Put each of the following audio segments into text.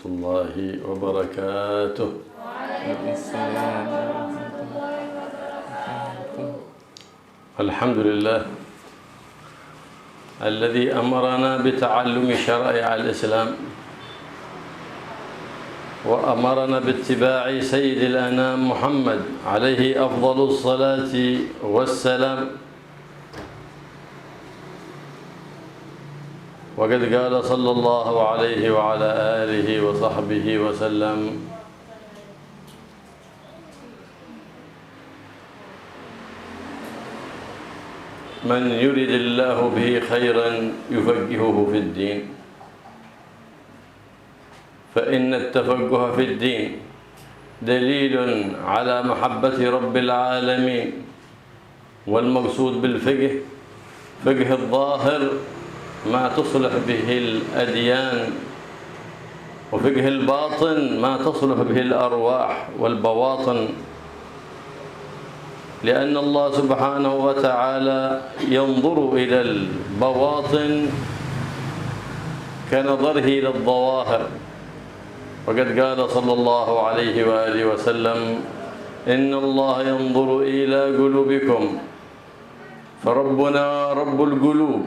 الله وبركاته. الحمد لله الذي أمرنا بتعلم شرائع الإسلام وأمرنا باتباع سيد الأنام محمد عليه أفضل الصلاة والسلام. وقد قال صلى الله عليه وعلى آله وصحبه وسلم: من يرد الله به خيرا يفقهه في الدين. فإن التفقه في الدين دليل على محبة رب العالمين. والمقصود بالفقه فقه الظاهر ما تصلح به الأديان، وفقه الباطن ما تصلح به الأرواح والبواطن، لأن الله سبحانه وتعالى ينظر إلى البواطن كنظره إلى الظواهر. وقد قال صلى الله عليه وآله وسلم: إن الله ينظر إلى قلوبكم فربنا رب القلوب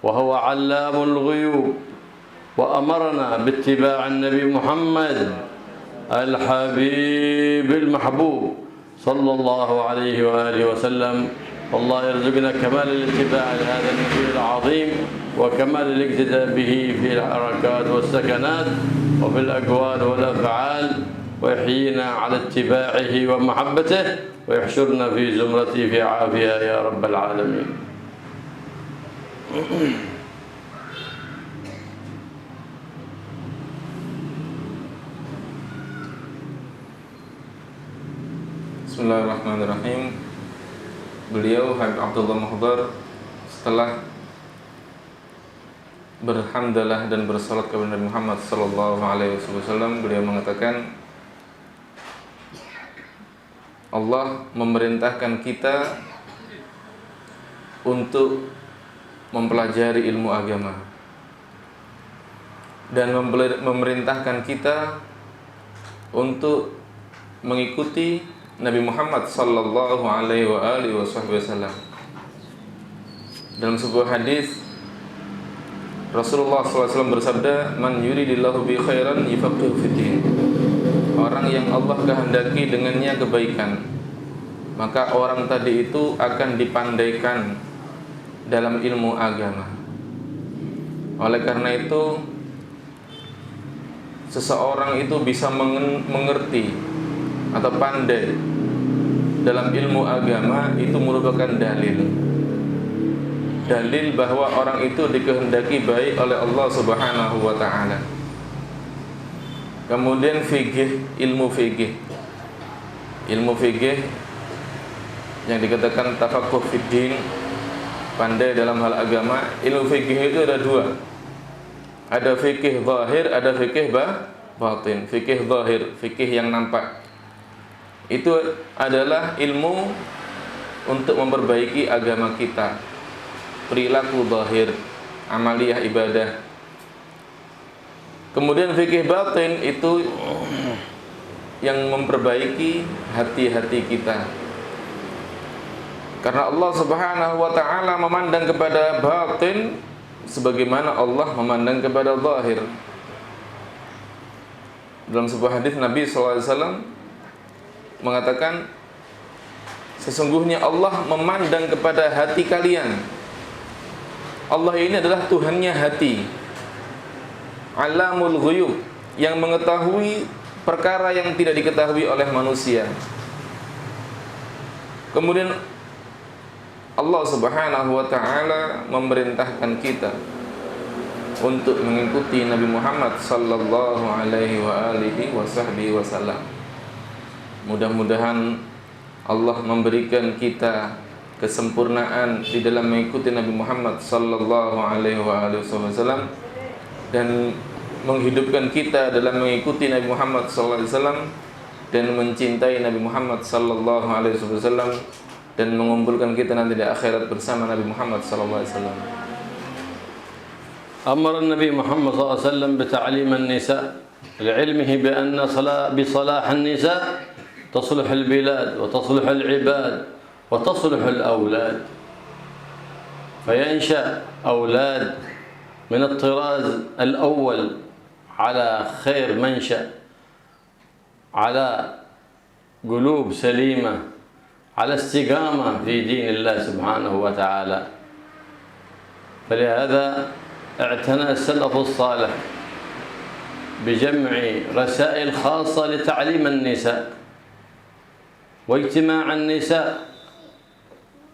وهو علام الغيوب. وأمرنا باتباع النبي محمد الحبيب المحبوب صلى الله عليه وآله وسلم. الله يرزقنا كمال الاتباع لهذا النبي العظيم وكمال الاقتداء به في الحركات والسكنات وفي الأقوال والأفعال، ويحيينا على اتباعه ومحبته ويحشرنا في زمرته في عافية يا رب العالمين. Bismillahirrahmanirrahim. Beliau Habib Abdullah Muhdar setelah berhamdalah dan bersalat kepada Nabi Muhammad sallallahu alaihi wasallam, beliau mengatakan, Allah memerintahkan kita untuk mempelajari ilmu agama dan memerintahkan kita untuk mengikuti Nabi Muhammad sallallahu alaihi wasallam. Dalam sebuah hadis Rasulullah SAW bersabda, "Man yuridillahu bi khairan yufaqihu fiddin." Orang yang Allah kehendaki dengannya kebaikan, maka orang tadi itu akan dipandaikan dalam ilmu agama. Oleh karena itu, seseorang itu bisa mengerti atau pandai dalam ilmu agama itu merupakan dalil bahwa orang itu dikehendaki baik oleh Allah Subhanahu wa taala. Kemudian ilmu fikih yang dikatakan tafaqquh fid din, pandai dalam hal agama. Ilmu fikih itu ada dua. Ada fikih zahir, ada fikih batin. Fikih zahir, fikih yang nampak. Itu adalah ilmu untuk memperbaiki agama kita, perilaku zahir, amaliyah ibadah. Kemudian fikih batin itu yang memperbaiki hati-hati kita. Karena Allah Subhanahu wa taala memandang kepada batin sebagaimana Allah memandang kepada zahir. Dalam sebuah hadis Nabi sallallahu alaihi wasallam mengatakan, sesungguhnya Allah memandang kepada hati kalian. Allah ini adalah Tuhannya hati, Alamul ghuyub, yang mengetahui perkara yang tidak diketahui oleh manusia. Kemudian Allah Subhanahu wa taala memerintahkan kita untuk mengikuti Nabi Muhammad sallallahu alaihi wasallam. Mudah-mudahan Allah memberikan kita kesempurnaan di dalam mengikuti Nabi Muhammad sallallahu alaihi wasallam dan menghidupkan kita dalam mengikuti Nabi Muhammad sallallahu alaihi wasallam dan mencintai Nabi Muhammad sallallahu alaihi wasallam dan mengumpulkan kita nanti di akhirat bersama Nabi Muhammad sallallahu alaihi wasallam. أمر النبي محمد صلى الله عليه وسلم بتعليم النساء لعلمه بأن بصلاح النساء تصلح البلاد وتصلح العباد وتصلح الأولاد، فينشأ أولاد من الطراز الأول على خير منشأ، على قلوب سليمة، على استقامة في دين الله سبحانه وتعالى. فلهذا اعتنى السلف الصالح بجمع رسائل خاصة لتعليم النساء واجتماع النساء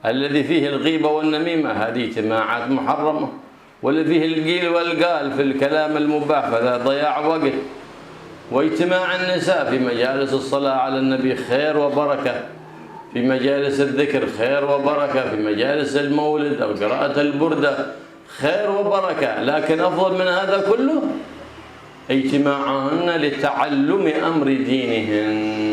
الذي فيه الغيبة والنميمة، هذه اجتماعات محرمة، والذي فيه القيل والقال في الكلام المباح فهذا ضياع وقت. واجتماع النساء في مجالس الصلاة على النبي خير وبركة، في مجالس الذكر خير وبركة، في مجالس المولد أو قراءة البردة خير وبركة، لكن أفضل من هذا كله اجتماعهن لتعلم أمر دينهن.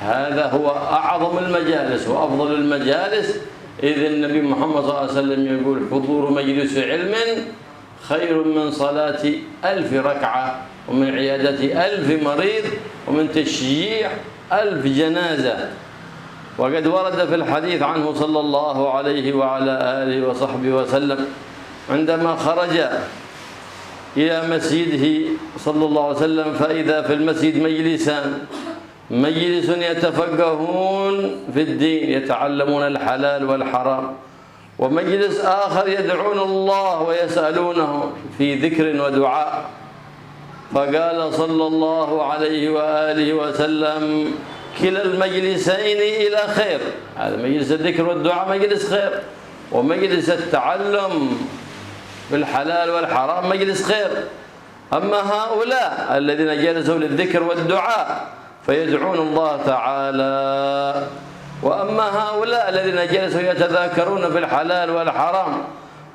هذا هو أعظم المجالس وأفضل المجالس، إذ النبي محمد صلى الله عليه وسلم يقول: حضور مجلس علم خير من صلاة 1000 ركعة، ومن عيادة 1000 مريض، ومن تشجيع 1000 جنازة. وقد ورد في الحديث عنه صلى الله عليه وعلى آله وصحبه وسلم عندما خرج إلى مسجده صلى الله عليه وسلم فإذا في المسجد مجلسان: مجلس يتفقهون في الدين يتعلمون الحلال والحرام، ومجلس آخر يدعون الله ويسألونه في ذكر ودعاء. فقال صلى الله عليه وآله وسلم: كلا المجلسين إلى خير. هذا مجلس الذكر والدعاء مجلس خير، ومجلس التعلم بالحلال والحرام مجلس خير. أما هؤلاء الذين جلسوا للذكر والدعاء فيدعون الله تعالى، وأما هؤلاء الذين جلسوا يتذاكرون في الحلال والحرام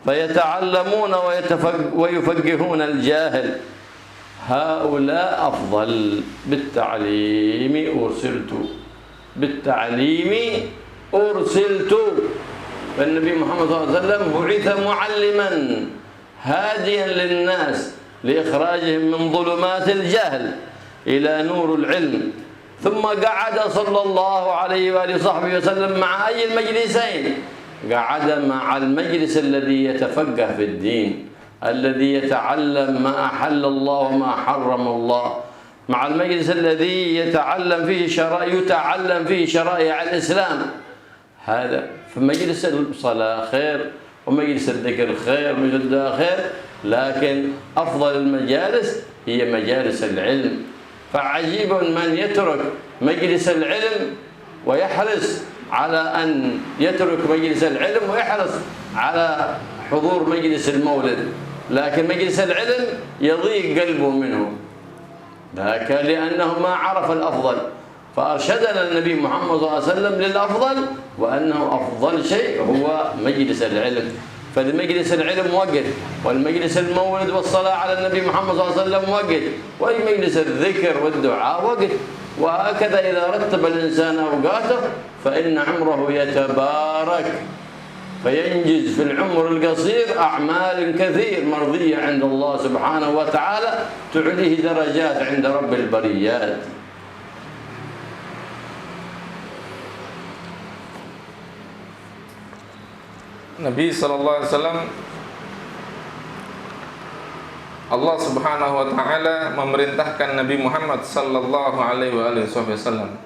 فيتعلمون ويفقهون الجاهل، هؤلاء أفضل. بالتعليم أرسلت. فالنبي محمد صلى الله عليه وسلم بعث معلما هاديا للناس لإخراجهم من ظلمات الجهل إلى نور العلم. ثم قعد صلى الله عليه وآله وصحبه وسلم مع أي المجلسين؟ قعد مع المجلس الذي يتفقه في الدين، الذي يتعلم ما أحل الله وما حرم الله، مع المجلس الذي يتعلم فيه شرائع الإسلام. هذا في مجلس الصلاة خير، ومجلس الذكر خير، ومجلس الدعاء خير، لكن أفضل المجالس هي مجالس العلم. فعجيب من يترك مجلس العلم ويحرص على أن يترك مجلس العلم ويحرص على حضور مجلس المولد، لكن مجلس العلم يضيق قلبه منه، ذاك لأنه ما عرف الأفضل. فأرشدنا النبي محمد صلى الله عليه وسلم للأفضل، وأنه أفضل شيء هو مجلس العلم. فلمجلس العلم وقت، والمجلس المولد والصلاة على النبي محمد صلى الله عليه وسلم وقت، ولمجلس الذكر والدعاء وقت. وهكذا إذا رتب الإنسان أوقاته فإن عمره يتبارك، فينجز في العمر القصير أعمال كثير مرضية عند الله سبحانه وتعالى تعليه درجات عند رب البريات. Nabi sallallahu alaihi wasallam, Allah Subhanahu wa taala memerintahkan Nabi Muhammad sallallahu alaihi wasallam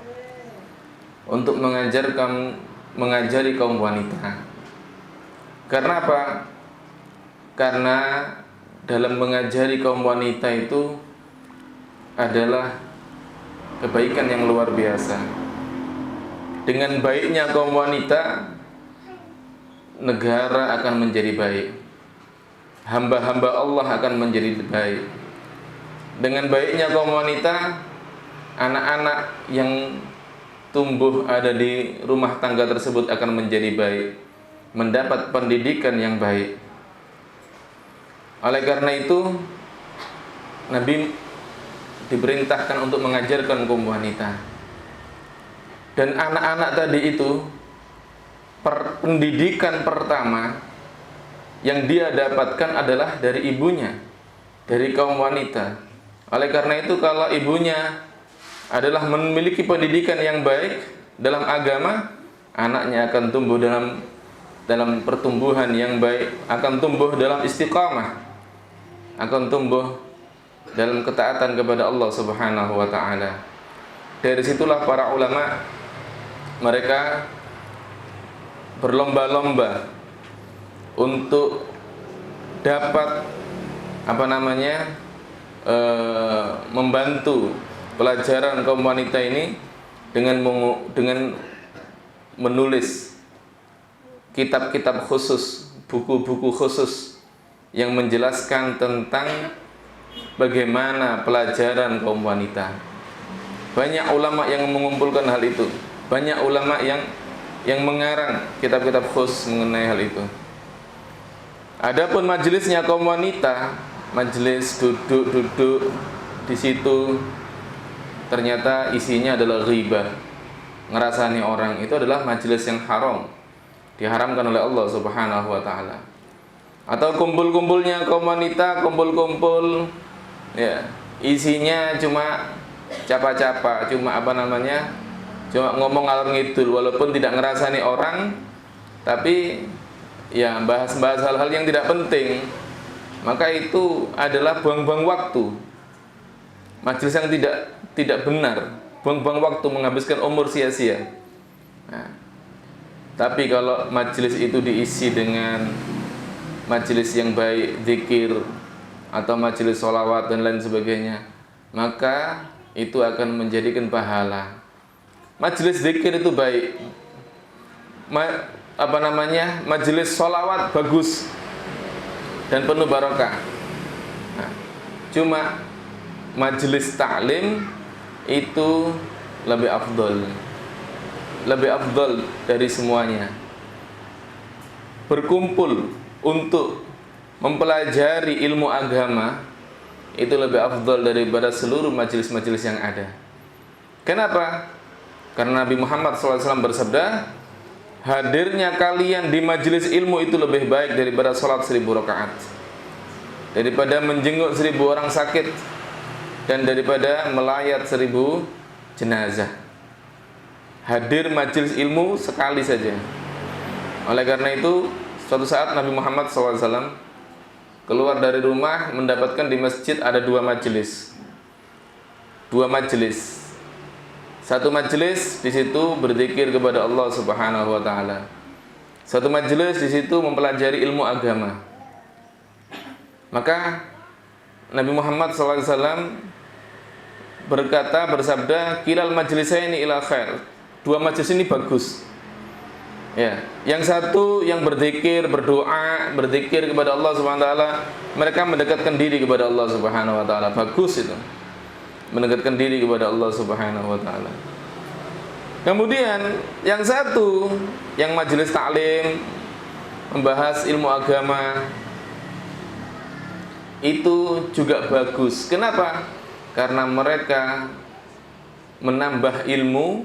untuk mengajari kaum wanita. Karena apa? Karena dalam mengajari kaum wanita itu adalah kebaikan yang luar biasa. Dengan baiknya kaum wanita, negara akan menjadi baik, hamba-hamba Allah akan menjadi baik. Dengan baiknya kaum wanita, anak-anak yang tumbuh ada di rumah tangga tersebut akan menjadi baik, mendapat pendidikan yang baik. Oleh karena itu, Nabi diperintahkan untuk mengajarkan kaum wanita. Dan anak-anak tadi itu, pendidikan pertama yang dia dapatkan adalah dari ibunya, dari kaum wanita. Oleh karena itu kalau ibunya adalah memiliki pendidikan yang baik dalam agama, anaknya akan tumbuh dalam pertumbuhan yang baik, akan tumbuh dalam istiqamah, akan tumbuh dalam ketaatan kepada Allah Subhanahu wa taala. Dari situlah para ulama mereka berlomba-lomba untuk dapat membantu pelajaran kaum wanita ini dengan menulis kitab-kitab khusus, buku-buku khusus yang menjelaskan tentang bagaimana pelajaran kaum wanita. Banyak ulama yang mengumpulkan hal itu, banyak ulama yang mengarang kitab-kitab khusus mengenai hal itu. Adapun majelisnya kaum wanita, majelis duduk di situ, ternyata isinya adalah ghibah, ngerasani orang, itu adalah majelis yang haram, diharamkan oleh Allah Subhanahu wa taala. Atau kumpul-kumpulnya kaum wanita, kumpul-kumpul ya, isinya cuma capa-capa, cuma cuma ngomong ngalor ngidul, walaupun tidak ngerasani orang, tapi ya bahas-bahas hal-hal yang tidak penting, maka itu adalah buang-buang waktu. Majelis yang tidak benar, buang-buang waktu, menghabiskan umur sia-sia. Nah, tapi kalau majelis itu diisi dengan majelis yang baik, zikir atau majelis sholawat dan lain sebagainya, maka itu akan menjadikan pahala. Majelis zikir itu baik, majelis sholawat bagus dan penuh barokah. Nah, cuma majelis taklim itu lebih afdol dari semuanya. Berkumpul untuk mempelajari ilmu agama itu lebih afdol daripada seluruh majelis-majelis yang ada. Kenapa? Karena Nabi Muhammad SAW bersabda, hadirnya kalian di majelis ilmu itu lebih baik daripada sholat 1000 rakaat, daripada menjenguk 1000 orang sakit, dan daripada melayat 1000 jenazah. Hadir majelis ilmu sekali saja. Oleh karena itu, suatu saat Nabi Muhammad SAW keluar dari rumah, mendapatkan di masjid ada dua majelis. Satu majelis di situ berzikir kepada Allah Subhanahu wa taala. Satu majelis di situ mempelajari ilmu agama. Maka Nabi Muhammad SAW bersabda, kilal majlisaini ila khair. Dua majelis ini bagus. Ya, yang satu yang berzikir, berdoa, berzikir kepada Allah Subhanahu wa taala, mereka mendekatkan diri kepada Allah Subhanahu wa taala. Bagus itu. Mendekatkan diri kepada Allah Subhanahu wa taala. Kemudian yang satu, yang majelis taklim, membahas ilmu agama, itu juga bagus. Kenapa? Karena mereka menambah ilmu,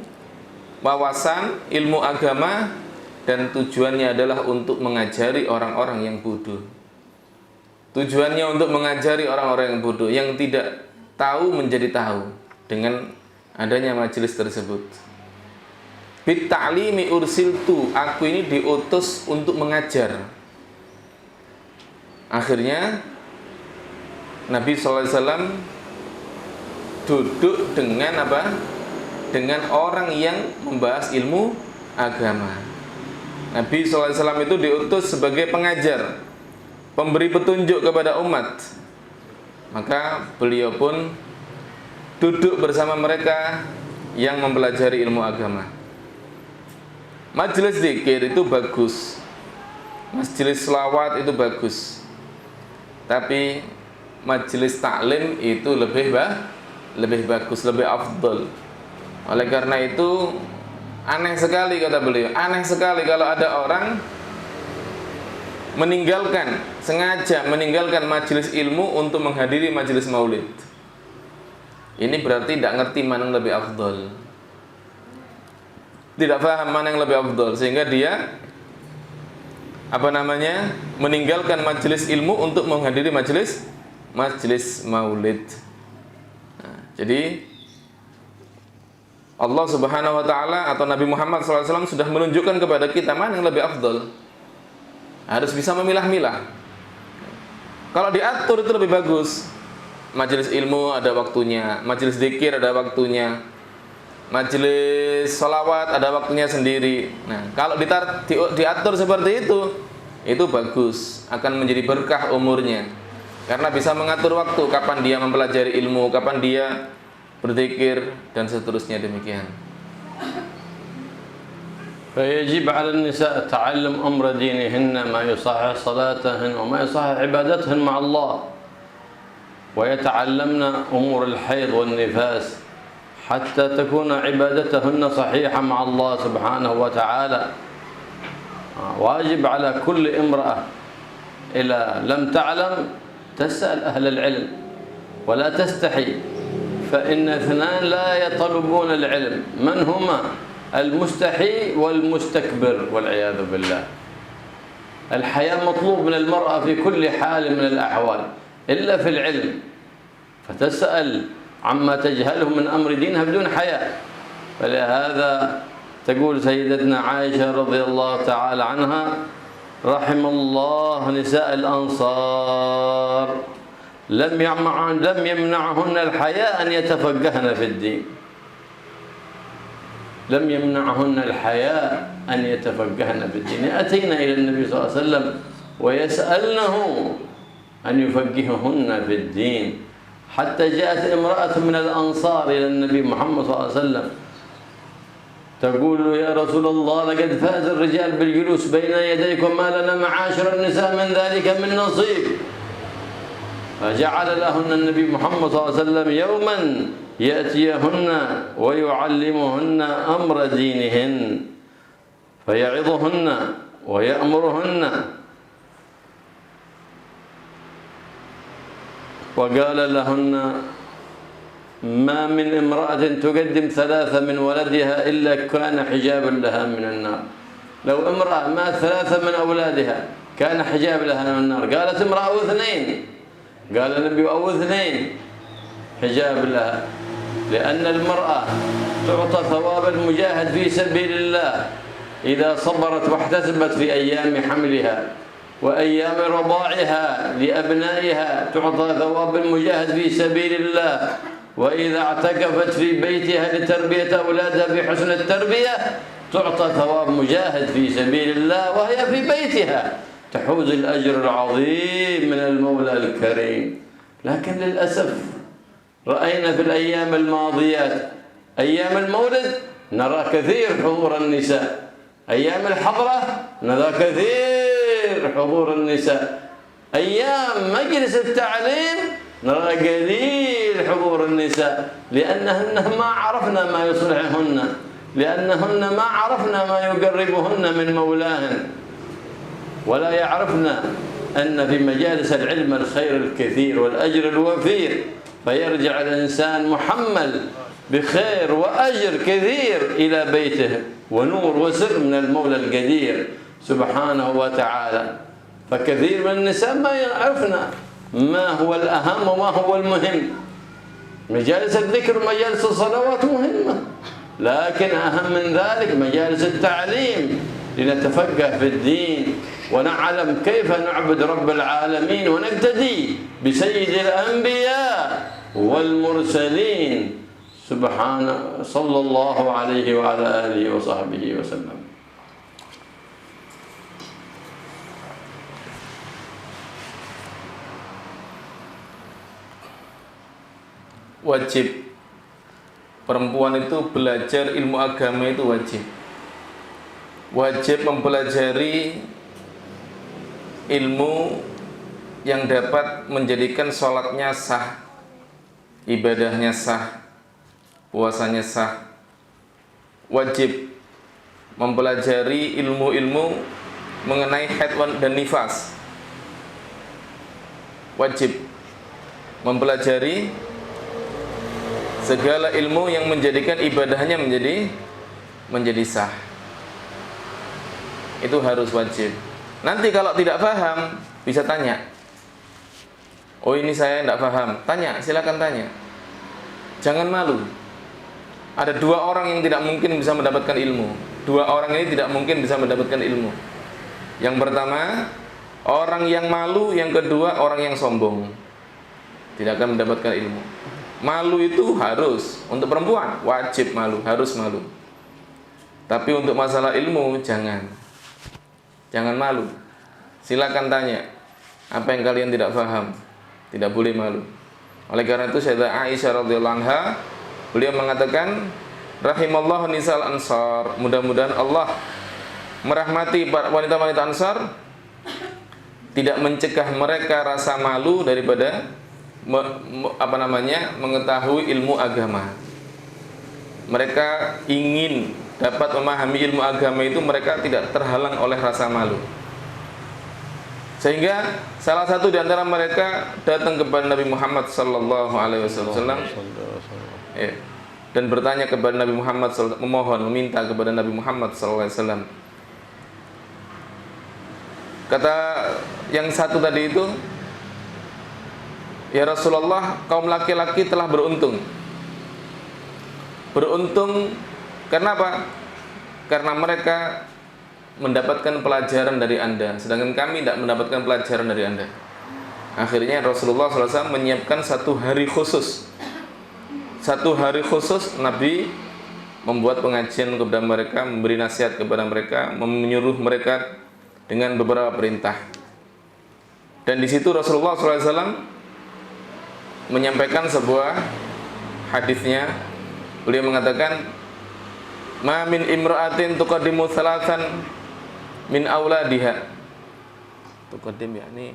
wawasan, ilmu agama, dan tujuannya adalah untuk mengajari orang-orang yang bodoh. Tujuannya untuk mengajari orang-orang yang bodoh, yang tidak tahu menjadi tahu dengan adanya majelis tersebut. Bit ta'limi ursiltu, aku ini diutus untuk mengajar. Akhirnya Nabi SAW duduk dengan apa? Dengan orang yang membahas ilmu agama. Nabi SAW itu diutus sebagai pengajar, pemberi petunjuk kepada umat. Maka beliau pun duduk bersama mereka yang mempelajari ilmu agama. Majelis zikir itu bagus, majelis selawat itu bagus, tapi majelis taklim itu lebih bagus, lebih afdol. Oleh karena itu, aneh sekali kata beliau, aneh sekali kalau ada orang sengaja meninggalkan majelis ilmu untuk menghadiri majelis maulid. Ini berarti tidak ngerti mana yang lebih afdol, tidak paham mana yang lebih afdol, sehingga dia meninggalkan majelis ilmu untuk menghadiri majelis maulid. Nah, jadi Allah Subhanahu wa taala atau Nabi Muhammad SAW sudah menunjukkan kepada kita mana yang lebih afdal. Harus bisa memilah-milah. Kalau diatur itu lebih bagus. Majelis ilmu ada waktunya, majelis zikir ada waktunya, majelis sholawat ada waktunya sendiri. Nah, kalau diatur seperti itu bagus, akan menjadi berkah umurnya. Karena bisa mengatur waktu, kapan dia mempelajari ilmu, kapan dia berzikir, dan seterusnya demikian. فيجب على النساء تعلم أمر دينهن ما يصحح صلاتهن وما يصحح عبادتهن مع الله ويتعلمن أمور الحيض والنفاس حتى تكون عبادتهن صحيحة مع الله سبحانه وتعالى. واجب على كل امرأة إذا لم تعلم تسأل أهل العلم ولا تستحي، فإن اثنان لا يطلبون العلم، من هما؟ المستحي والمستكبر والعياذ بالله. الحياء مطلوب من المرأة في كل حال من الأحوال إلا في العلم، فتسأل عما تجهله من أمر دينها بدون حياء. فلهذا تقول سيدتنا عائشة رضي الله تعالى عنها: رحم الله نساء الأنصار لم يمنعهن الحياء أن يتفقهن في الدين. لم يمنعهن الحياء أن يتفقهن في الدين. أتينا إلى النبي صلى الله عليه وسلم ويسألنه أن يفقههن في الدين، حتى جاءت امرأة من الأنصار إلى النبي محمد صلى الله عليه وسلم تقول: يا رسول الله، لقد فاز الرجال بالجلوس بين يديك وما لنا معاشر النساء من ذلك من نصيب. فجعل لهن النبي محمد صلى الله عليه وسلم يوما يأتيهن ويعلمهن أمر دينهن فيعظهن ويأمرهن. وقال لهن: ما من امرأة تقدم ثلاثة من ولدها إلا كان حجاب لها من النار. لو امرأة مات ثلاثة من أولادها كان حجاب لها من النار. قالت امرأة أو اثنين، قال النبي: أو اثنين حجاب لها، لأن المرأة تعطى ثواب المجاهد في سبيل الله إذا صبرت واحتسبت في أيام حملها وأيام رضاعها لأبنائها، تعطى ثواب المجاهد في سبيل الله. وإذا اعتكفت في بيتها لتربية أولادها بحسن التربية تعطى ثواب مجاهد في سبيل الله وهي في بيتها، تحوز الأجر العظيم من المولى الكريم. لكن للأسف رأينا في الأيام الماضيات، أيام المولد نرى كثير حضور النساء، أيام الحضرة نرى كثير حضور النساء، أيام مجلس التعليم نرى قليل حضور النساء، لأنهن ما عرفنا ما يصلحهن، لأنهن ما عرفنا ما يقربهن من مولاهن، ولا يعرفن أن في مجالس العلم الخير الكثير والأجر الوفير، فيرجع الإنسان محمل بخير وأجر كثير إلى بيته ونور وسر من المولى القدير سبحانه وتعالى. فكثير من النساء ما يعرفنا ما هو الأهم وما هو المهم. مجالس الذكر ومجالس الصلوات مهمة، لكن أهم من ذلك مجالس التعليم لنتفقه في الدين ونعلم كيف نعبد رب العالمين ونقتدي بسيد الأنبياء والمرسلين سبحانه صلى الله عليه وعلى آله وصحبه وسلم. Wajib perempuan itu belajar ilmu agama, itu wajib. Wajib mempelajari ilmu yang dapat menjadikan sholatnya sah, ibadahnya sah, puasanya sah. Wajib mempelajari ilmu-ilmu mengenai haid dan nifas. Wajib mempelajari segala ilmu yang menjadikan ibadahnya menjadi sah. Itu harus wajib. Nanti kalau tidak paham, bisa tanya. Oh ini saya tidak paham. Tanya, silakan tanya. Jangan malu. Ada dua orang yang tidak mungkin bisa mendapatkan ilmu. Dua orang ini tidak mungkin bisa mendapatkan ilmu. Yang pertama, orang yang malu. Yang kedua, orang yang sombong. Tidak akan mendapatkan ilmu. Malu itu harus. Untuk perempuan, wajib malu, harus malu. Tapi untuk masalah ilmu, jangan. Jangan malu. Silakan tanya. Apa yang kalian tidak paham. Tidak boleh malu. Oleh karena itu Sayyidah Aisyah radhiyallahu anha, beliau mengatakan, rahimallahu nisal ansar. Mudah-mudahan Allah merahmati wanita-wanita Ansar, tidak mencegah mereka rasa malu daripada mengetahui ilmu agama. Mereka ingin dapat memahami ilmu agama itu, mereka tidak terhalang oleh rasa malu. Sehingga salah satu di antara mereka datang kepada Nabi Muhammad sallallahu alaihi wasallam dan bertanya kepada Nabi Muhammad, meminta kepada Nabi Muhammad sallallahu alaihi wasallam. Kata yang satu tadi itu, ya Rasulullah, kaum laki-laki telah beruntung. Beruntung karena apa? Karena mereka mendapatkan pelajaran dari Anda, sedangkan kami tidak mendapatkan pelajaran dari Anda. Akhirnya Rasulullah SAW menyiapkan satu hari khusus. Satu hari khusus Nabi membuat pengajian kepada mereka, memberi nasihat kepada mereka, menyuruh mereka dengan beberapa perintah. Dan di situ Rasulullah SAW menyampaikan sebuah hadisnya. Beliau mengatakan, ma min imra'atin tuqaddimu thalathan min auladiha. Tuqaddim yakni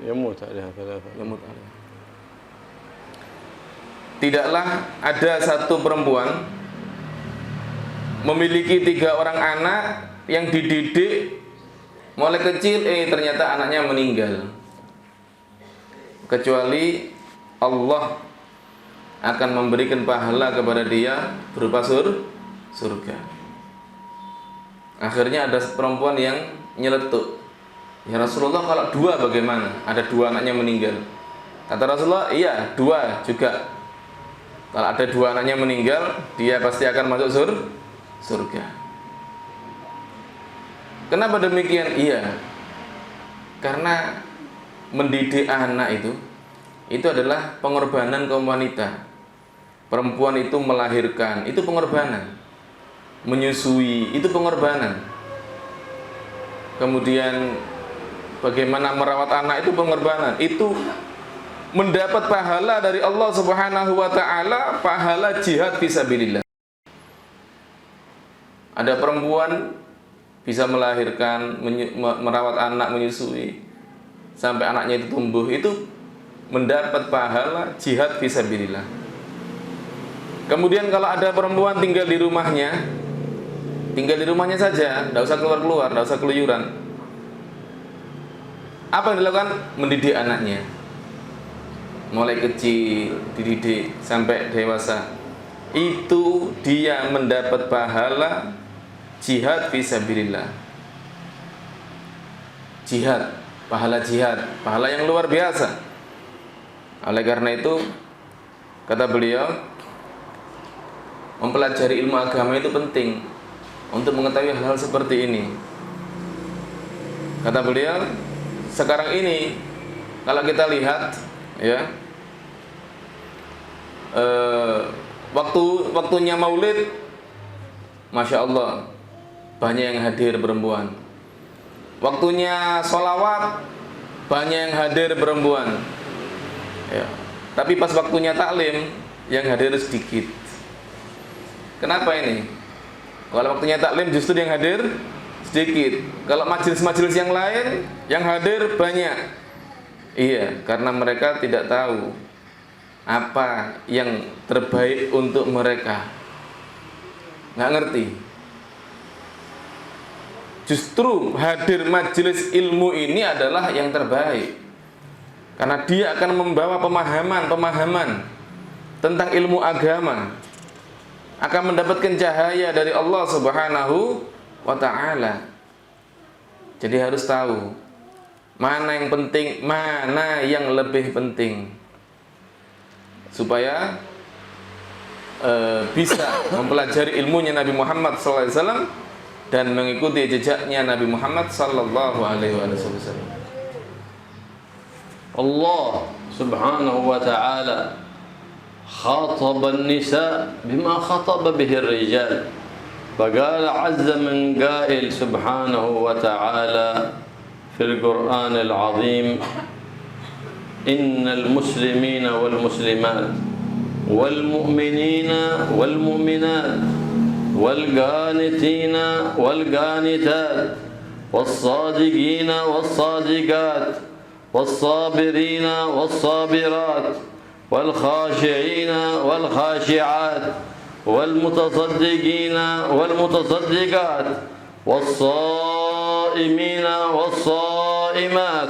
yamut 'alaiha thalatha. Yamut 'alaiha. Tidaklah ada satu perempuan memiliki 3 orang anak yang dididik mulai kecil, ternyata anaknya meninggal, kecuali Allah akan memberikan pahala kepada dia berupa surga. Akhirnya ada perempuan yang nyeletuk, ya Rasulullah, kalau 2 bagaimana? Ada 2 anaknya meninggal. Kata Rasulullah, iya 2 juga. Kalau ada 2 anaknya meninggal, dia pasti akan masuk surga. Kenapa demikian? Iya, karena mendidik anak itu adalah pengorbanan kaum wanita. Perempuan itu melahirkan, itu pengorbanan. Menyusui, itu pengorbanan. Kemudian bagaimana merawat anak, itu pengorbanan. Itu mendapat pahala dari Allah Subhanahu wa taala, pahala jihad fisabilillah. Ada perempuan bisa melahirkan, merawat anak, menyusui sampai anaknya itu tumbuh, itu mendapat pahala jihad fisabilillah. Kemudian kalau ada perempuan tinggal di rumahnya saja, tidak usah keluar-keluar, tidak usah keluyuran. Apa yang dilakukan? Mendidik anaknya. Mulai kecil dididik sampai dewasa. Itu dia mendapat pahala jihad fisabilillah. Jihad, pahala yang luar biasa. Oleh karena itu, kata beliau, mempelajari ilmu agama itu penting untuk mengetahui hal-hal seperti ini. Kata beliau, sekarang ini kalau kita lihat, ya, waktunya maulid, masya Allah, banyak yang hadir perempuan. Waktunya sholawat, banyak yang hadir perempuan. Ya. Tapi pas waktunya taklim, yang hadir sedikit. Kenapa ini? Kalau waktunya taklim justru yang hadir sedikit. Kalau majelis-majelis yang lain, yang hadir banyak. Iya, karena mereka tidak tahu apa yang terbaik untuk mereka. Nggak ngerti. Justru hadir majelis ilmu ini adalah yang terbaik. Karena dia akan membawa pemahaman tentang ilmu agama, akan mendapatkan cahaya dari Allah Subhanahu wa ta'ala. Jadi harus tahu mana yang penting, mana yang lebih penting, supaya bisa mempelajari ilmunya Nabi Muhammad SAW dan mengikuti jejaknya Nabi Muhammad Sallallahu Alaihi Wasallam. Allah Subhanahu wa ta'ala khataba an-nisa bima khataba bihi ar-rijal. فقال عز من قائل سبحانه وتعالى في القرآن العظيم: إن المسلمين والمسلمات والمؤمنين والمؤمنات والقانتين والقانتات والصادقين والصادقات والصابرين والصابرات والخاشعين والخاشعات والمتصدقين والمتصدقات والصائمين والصائمات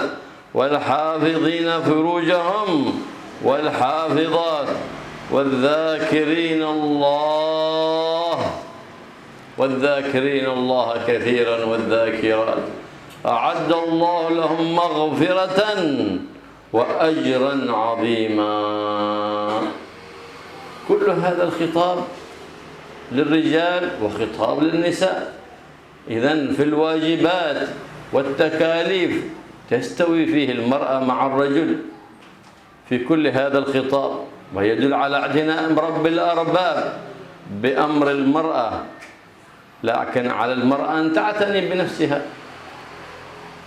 والحافظين فروجهم والحافظات والذاكرين الله كثيرا والذاكرات أعد الله لهم مغفرة وأجرا عظيما. كل هذا الخطاب للرجال وخطاب للنساء. إذن في الواجبات والتكاليف تستوي فيه المرأة مع الرجل في كل هذا الخطاب، ويدل على اعتناء رب الأرباب بأمر المرأة، لكن على المرأة أن تعتني بنفسها،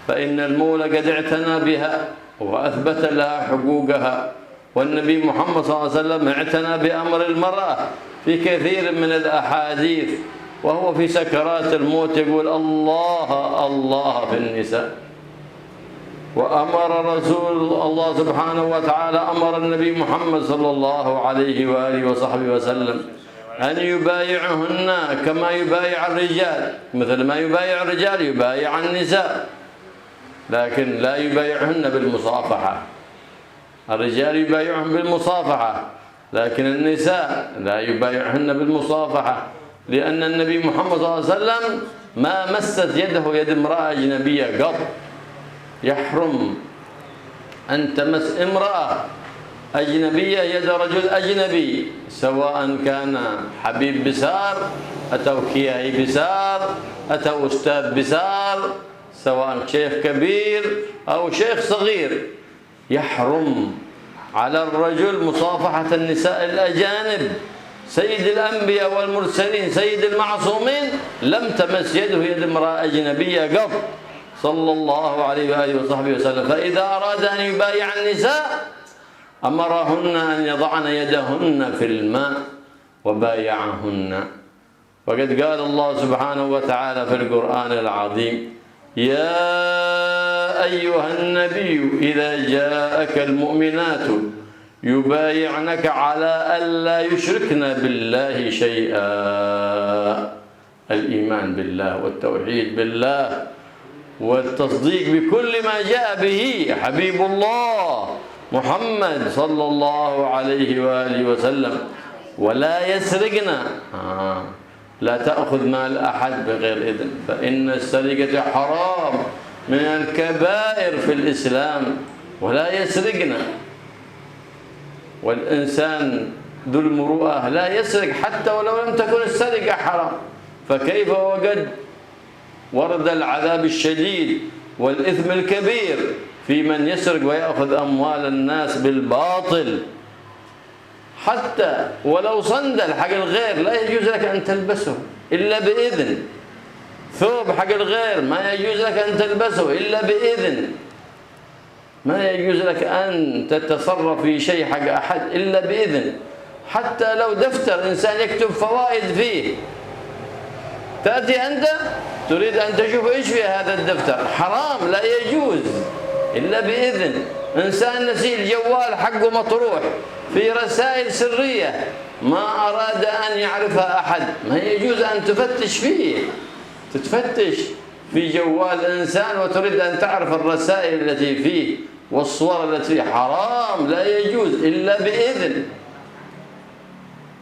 فإن المولى قد اعتنى بها وأثبت لها حقوقها، والنبي محمد صلى الله عليه وسلم اعتنى بأمر المرأة في كثير من الأحاديث، وهو في سكرات الموت يقول الله الله في النساء. وأمر رسول الله سبحانه وتعالى أمر النبي محمد صلى الله عليه وآله وصحبه وسلم أن يبايعهن كما يبايع الرجال، مثل ما يبايع الرجال يبايع النساء، لكن لا يبايعهن بالمصافحة. الرجال يبايعهم بالمصافحة، لكن النساء لا يبايعهن بالمصافحة، لأن النبي محمد صلى الله عليه وسلم ما مست يده يد امرأة أجنبية قط. يحرم أن تمس امرأة أجنبية يد رجل أجنبي، سواء كان حبيب بسار أتو كياي بسار أتو أستاذ بسار، سواء شيخ كبير أو شيخ صغير. يحرم على الرجل مصافحة النساء الأجانب. سيد الأنبياء والمرسلين سيد المعصومين لم تمس يده يد امرأة أجنبية قط صلى الله عليه وآله وصحبه وسلم. فإذا أراد أن يبايع النساء أمرهن أن يضعن يدهن في الماء وبايعهن. وقد قال الله سبحانه وتعالى في القرآن العظيم: يا أيها النبي إذا جاءك المؤمنات يبايعنك على ألا يشركن بالله شيئا. الإيمان بالله والتوحيد بالله والتصديق بكل ما جاء به حبيب الله محمد صلى الله عليه وآله وسلم. ولا يسرقن، لا تأخذ مال أحد بغير إذن، فإن السرقة حرام من الكبائر في الإسلام. ولا يسرقن، والإنسان ذو المروءة لا يسرق حتى ولو لم تكن السرقة حرام، فكيف وقد ورد العذاب الشديد والإثم الكبير في من يسرق ويأخذ أموال الناس بالباطل. حتى ولو صندل حق الغير لا يجوز لك أن تلبسه إلا بإذن. ثوب حق الغير ما يجوز لك أن تلبسه إلا بإذن. ما يجوز لك أن تتصرف في شيء حق أحد إلا بإذن. حتى لو دفتر إنسان يكتب فوائد فيه، تأتي أنت تريد أن تشوف إيش في هذا الدفتر، حرام لا يجوز إلا بإذن. إنسان نسي الجوال حقه مطروح في رسائل سرية ما أراد أن يعرفها أحد، ما يجوز أن تفتش فيه، تتفتش في جوال إنسان وتريد أن تعرف الرسائل التي فيه والصور التي فيه، حرام لا يجوز إلا بإذن.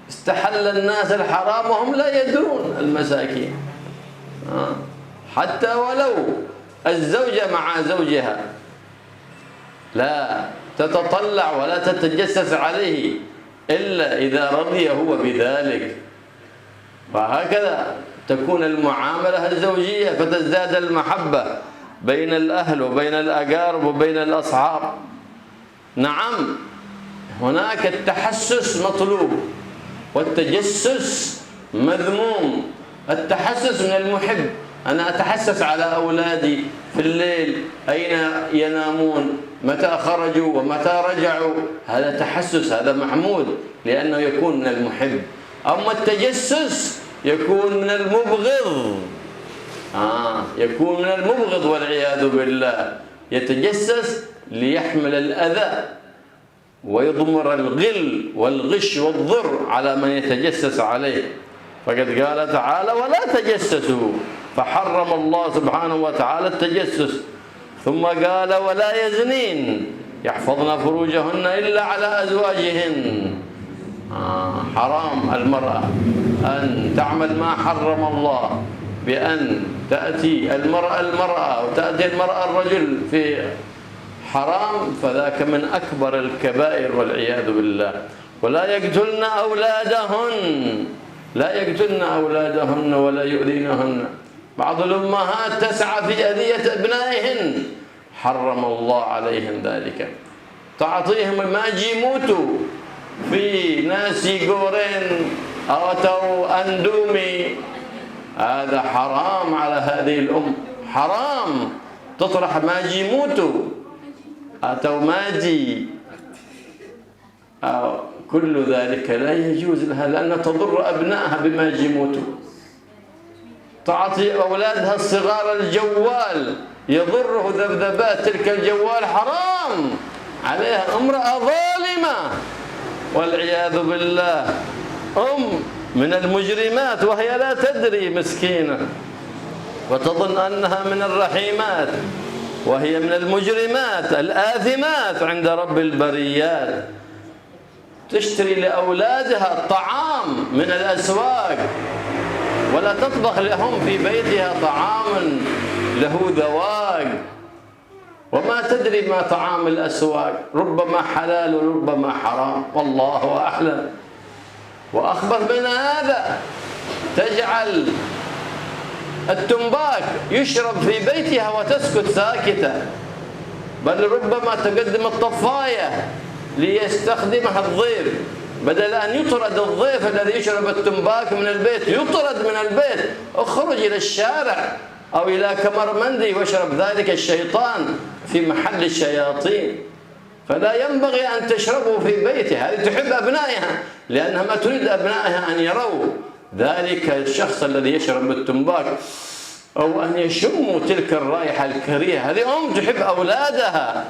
استحل الناس الحرام وهم لا يدرون، المساكين. حتى ولو الزوجة مع زوجها لا تتطلع ولا تتجسس عليه إلا إذا رضي هو بذلك. وهكذا تكون المعاملة الزوجية، فتزداد المحبة بين الأهل وبين الأقارب وبين الأصحاب. نعم هناك التحسس مطلوب والتجسس مذموم. التحسس من المحب، أنا أتحسس على أولادي في الليل أين ينامون، متى خرجوا ومتى رجعوا، هذا تحسس، هذا محمود لأنه يكون من المحب. أما التجسس يكون من المبغض، يكون من المبغض والعياذ بالله. يتجسس ليحمل الأذى ويضمر الغل والغش والضر على من يتجسس عليه. فقد قال تعالى ولا تجسسوا، فحرم الله سبحانه وتعالى التجسس. ثم قال ولا يزنين يحفظن فروجهن إلا على أزواجهن. حرام المرأة أن تعمل ما حرم الله، بأن تأتي المرأة وتأتي المرأة الرجل في حرام، فذاك من أكبر الكبائر والعياذ بالله. ولا يقتلن أولادهن، لا يقتلن أولادهن ولا يؤذينهن. بعض الأمهات تسعى في أذية أبنائهن، حرم الله عليهم ذلك. تعطيهم ما يموتوا في ناسي قورين أو أندومي، هذا حرام على هذه الأم، حرام. تطرح ماجي موتو أو ماجي أو كل ذلك لا يجوز لها، لأن تضر أبنائها بماجي موتو. تعطي أولادها الصغار الجوال، يضره ذبذبات تلك الجوال، حرام عليها. امرأة ظالمة والعياذ بالله، من المجرمات وهي لا تدري مسكينة، وتظن أنها من الرحيمات وهي من المجرمات الآثمات عند رب البريات. تشتري لأولادها الطعام من الأسواق ولا تطبخ لهم في بيتها طعام له ذواق، وما تدري ما طعام الأسواق، ربما حلال وربما حرام، والله أعلم. وأخبث من هذا تجعل التنباك يشرب في بيتها وتسكت ساكتة، بل ربما تقدم الطفاية ليستخدمها الضيف، بدل أن يطرد الضيف الذي يشرب التنباك من البيت، يطرد من البيت، اخرج إلى الشارع أو إلى كمرمندي واشرب ذلك الشيطان في محل الشياطين. فلا ينبغي أن تشربه في بيتها. هذه تحب أبنائها لأنها ما تريد أبنائها أن يروا ذلك الشخص الذي يشرب التنباك أو أن يشموا تلك الرائحة الكريهة. هذه تحب أولادها.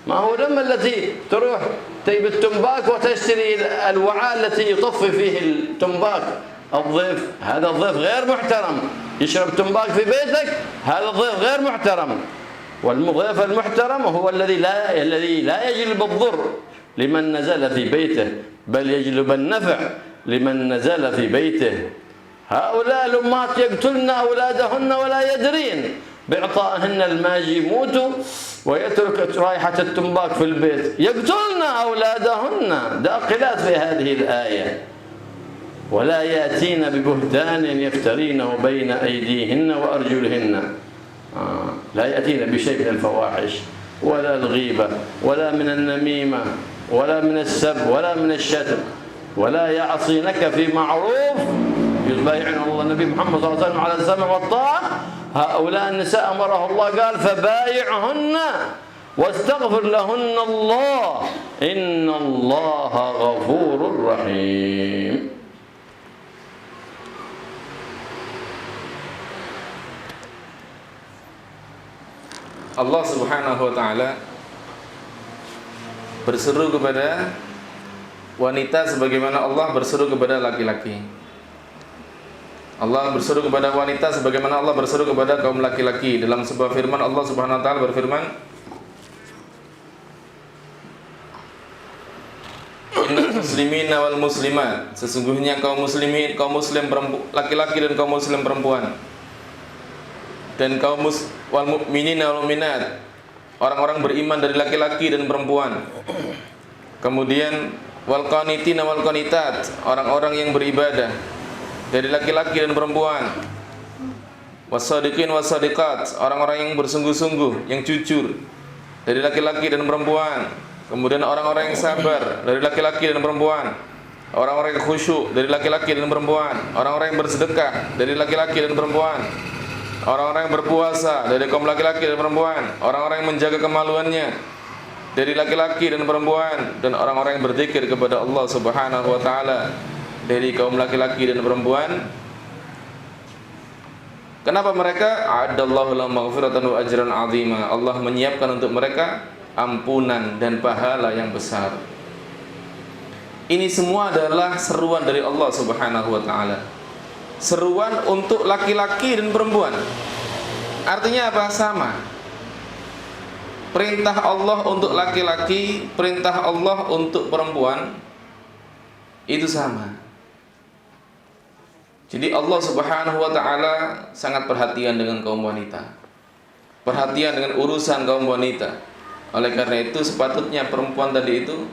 ما هو لما التي تروح تجيب التنباك وتشتري الوعاء التي يطفي فيه التنباك الضيف، هذا الضيف غير محترم. يشرب تنباك في بيتك، هذا الضيف غير محترم. والضيف المحترم هو الذي لا يجلب الضر لمن نزل في بيته، بل يجلب النفع لمن نزل في بيته. هؤلاء الأمهات يقتلن أولادهن ولا يدرين بإعطائهن الماجي موتوا ويترك رائحة التنباك في البيت. يقتلن أولادهن داخلات في هذه الآية. ولا يأتين ببهتان يفترينه بين أيديهن وأرجلهن. لا يأتين بشيء من الفواحش ولا الغيبة ولا من النميمة ولا من السب ولا من الشتم، ولا يعصينك في معروف. يبايعون الله النبي محمد صلى الله عليه وسلم على السمع والطاعة. هؤلاء النساء أمره الله قال فبايعهن واستغفر لهن الله إن الله غفور رحيم. Allah Subhanahu wa taala berseru kepada wanita sebagaimana Allah berseru kepada laki-laki. Allah berseru kepada wanita sebagaimana Allah berseru kepada kaum laki-laki. Dalam sebuah firman Allah Subhanahu wa taala berfirman, Innal muslimina wal muslimat, sesungguhnya kaum muslimin, kaum muslim laki-laki dan kaum muslim perempuan, dan kaum wal mukminina wal mukminat, orang-orang beriman dari laki-laki dan perempuan. Kemudian wal qanitina wal qanitat, orang-orang yang beribadah dari laki-laki dan perempuan. Wassadiqin wassadiqat, orang-orang yang bersungguh-sungguh, yang jujur dari laki-laki dan perempuan. Kemudian orang-orang yang sabar dari laki-laki dan perempuan. Orang-orang yang khusyuk dari laki-laki dan perempuan. Orang-orang yang bersedekah dari laki-laki dan perempuan. Orang-orang yang berpuasa dari kaum laki-laki dan perempuan. Orang-orang yang menjaga kemaluannya dari laki-laki dan perempuan. Dan orang-orang yang berzikir kepada Allah Subhanahu wa taala dari kaum laki-laki dan perempuan. Kenapa mereka? A'addallahu lahum maghfiratan wa ajran 'azima. Allah menyiapkan untuk mereka ampunan dan pahala yang besar. Ini semua adalah seruan dari Allah Subhanahu wa taala. Seruan untuk laki-laki dan perempuan. Artinya apa? Sama. Perintah Allah untuk laki-laki, perintah Allah untuk perempuan itu sama. Jadi Allah Subhanahu wa taala sangat perhatian dengan kaum wanita. Perhatian dengan urusan kaum wanita. Oleh karena itu sepatutnya perempuan tadi itu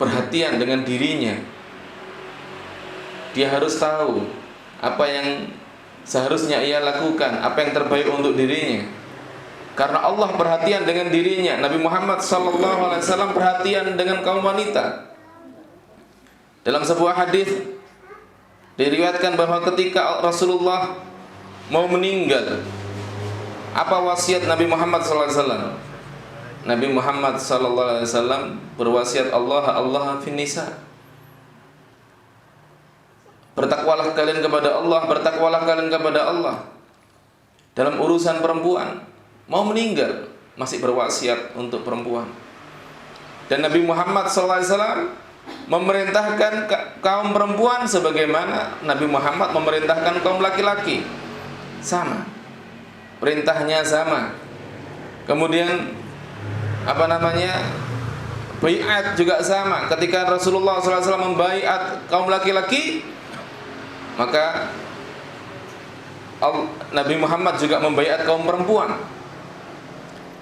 perhatian dengan dirinya. Dia harus tahu apa yang seharusnya ia lakukan, apa yang terbaik untuk dirinya. Karena Allah perhatian dengan dirinya. Nabi Muhammad SAW perhatian dengan kaum wanita. Dalam sebuah hadis diriwayatkan bahwa ketika Rasulullah mau meninggal, apa wasiat Nabi Muhammad SAW? Nabi Muhammad SAW berwasiat Allah fin nisa. Bertakwalah kalian kepada Allah, bertakwalah kalian kepada Allah. Dalam urusan perempuan, mau meninggal masih berwasiat untuk perempuan. Dan Nabi Muhammad SAW memerintahkan kaum perempuan sebagaimana Nabi Muhammad memerintahkan kaum laki-laki. Sama. Perintahnya sama. Kemudian baiat juga sama. Ketika Rasulullah SAW membaiat kaum laki-laki, maka Nabi Muhammad juga membaiat kaum perempuan.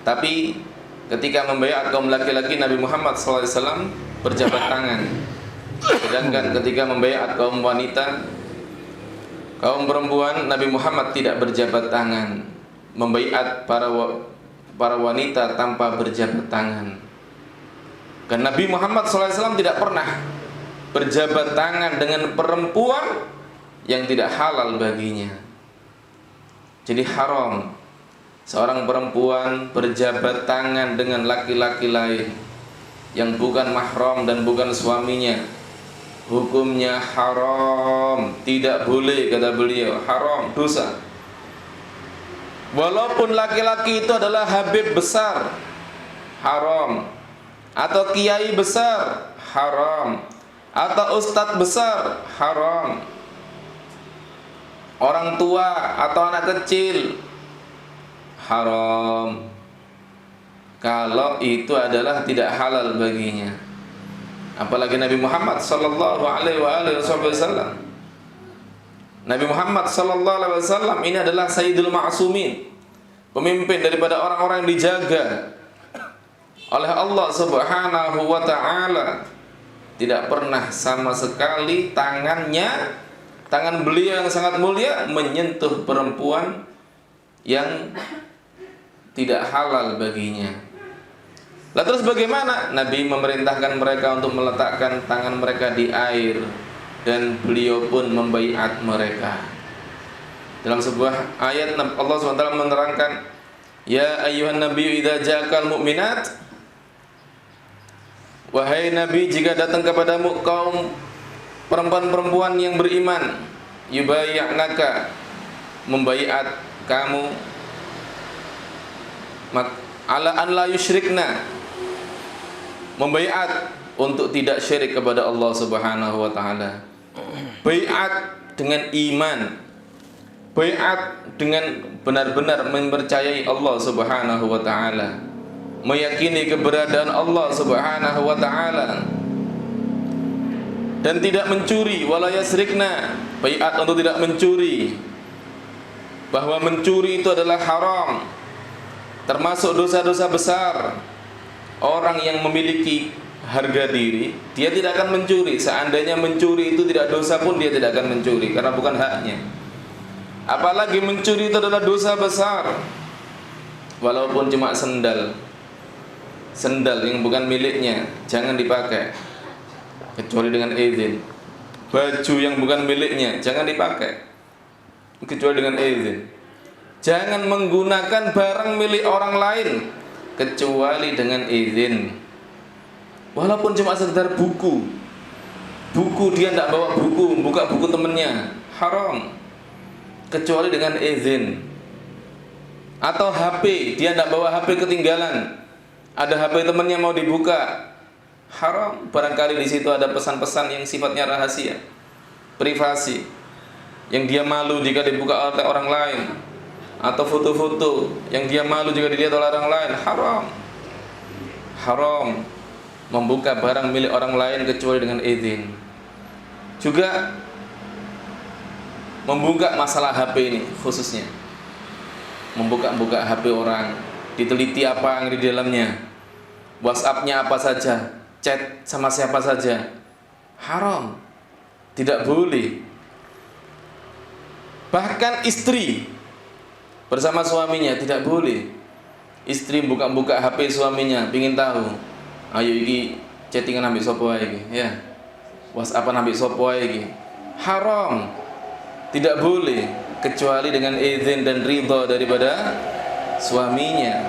Tapi ketika membaiat kaum laki-laki, Nabi Muhammad SAW berjabat tangan. Sedangkan ketika membaiat kaum wanita, kaum perempuan, Nabi Muhammad tidak berjabat tangan. Membaiat para wanita tanpa berjabat tangan. Dan Nabi Muhammad SAW tidak pernah berjabat tangan dengan perempuan yang tidak halal baginya. Jadi haram seorang perempuan berjabat tangan dengan laki-laki lain yang bukan mahram dan bukan suaminya. Hukumnya haram, tidak boleh, kata beliau, haram, dosa. Walaupun laki-laki itu adalah habib besar, haram. Atau kiai besar, haram. Atau ustadz besar, haram. Orang tua atau anak kecil, haram. Kalau itu adalah tidak halal baginya. Apalagi Nabi Muhammad sallallahu alaihi wasallam. Nabi Muhammad sallallahu alaihi wasallam ini adalah Sayyidul Ma'sumin, pemimpin daripada orang-orang yang dijaga oleh Allah Subhanahu wa taala. Tidak pernah sama sekali tangan beliau yang sangat mulia menyentuh perempuan yang tidak halal baginya. Lah terus bagaimana? Nabi memerintahkan mereka untuk meletakkan tangan mereka di air, dan beliau pun membaiat mereka. Dalam sebuah ayat Allah SWT menerangkan, ya ayyuhan nabiyyu idza ja'akal mu'minat, wahai Nabi, jika datang kepadamu kaum perempuan-perempuan yang beriman, yubayya'naka, membaiat kamu, ala an la yusyrikna, membaiat untuk tidak syirik kepada Allah Subhanahu wa taala. Baiat dengan iman, baiat dengan benar-benar mempercayai Allah Subhanahu wa taala, meyakini keberadaan Allah Subhanahu wa taala, dan tidak mencuri, wala yasrikna, baiat untuk tidak mencuri, bahwa mencuri itu adalah haram, termasuk dosa-dosa besar. Orang yang memiliki harga diri, dia tidak akan mencuri. Seandainya mencuri itu tidak dosa pun dia tidak akan mencuri, karena bukan haknya. Apalagi mencuri itu adalah dosa besar. Walaupun cuma sendal yang bukan miliknya, jangan dipakai kecuali dengan izin. Baju yang bukan miliknya jangan dipakai kecuali dengan izin. Jangan menggunakan barang milik orang lain kecuali dengan izin. Walaupun cuma sekedar buku dia tidak bawa buku, buka buku temennya, haram kecuali dengan izin. Atau HP, dia tidak bawa HP ketinggalan, ada HP temennya mau dibuka, haram. Barangkali di situ ada pesan-pesan yang sifatnya rahasia, privasi, yang dia malu jika dibuka oleh orang lain, atau foto-foto yang dia malu jika dilihat oleh orang lain, haram membuka barang milik orang lain kecuali dengan izin. Juga membuka masalah HP ini, khususnya membuka HP orang, diteliti apa yang di dalamnya, WhatsApp-nya apa saja, chat sama siapa saja, haram, tidak boleh. Bahkan istri bersama suaminya tidak boleh. Istri buka-buka HP suaminya, pingin tahu, ayo iki chattingan ambek sopo ae iki, ya. WhatsAppan ambek sopo ae iki. Haram. Tidak boleh kecuali dengan izin dan ridha daripada suaminya.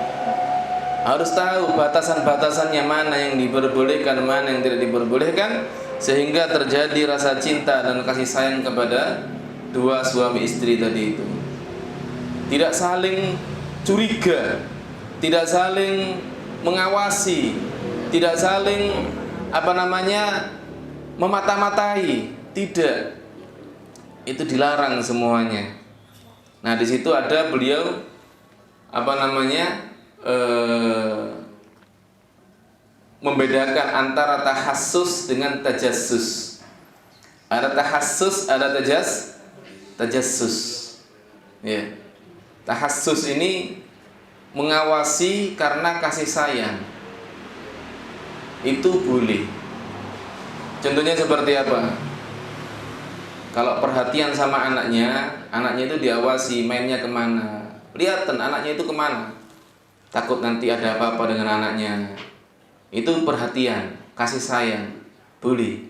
Harus tahu batasan-batasannya, mana yang diperbolehkan, mana yang tidak diperbolehkan, sehingga terjadi rasa cinta dan kasih sayang kepada dua suami istri tadi itu. Tidak saling curiga, tidak saling mengawasi, tidak saling memata-matai, tidak. Itu dilarang semuanya. Nah, di situ ada beliau membedakan antara tahassus dengan tajassus. Ada tahassus, ada tajassus. Ya. Tahassus ini mengawasi karena kasih sayang. Itu boleh. Contohnya seperti apa? Kalau perhatian sama anaknya itu diawasi, mainnya kemana, lihatan anaknya itu kemana, takut nanti ada apa-apa dengan anaknya. Itu perhatian, kasih sayang, boleh.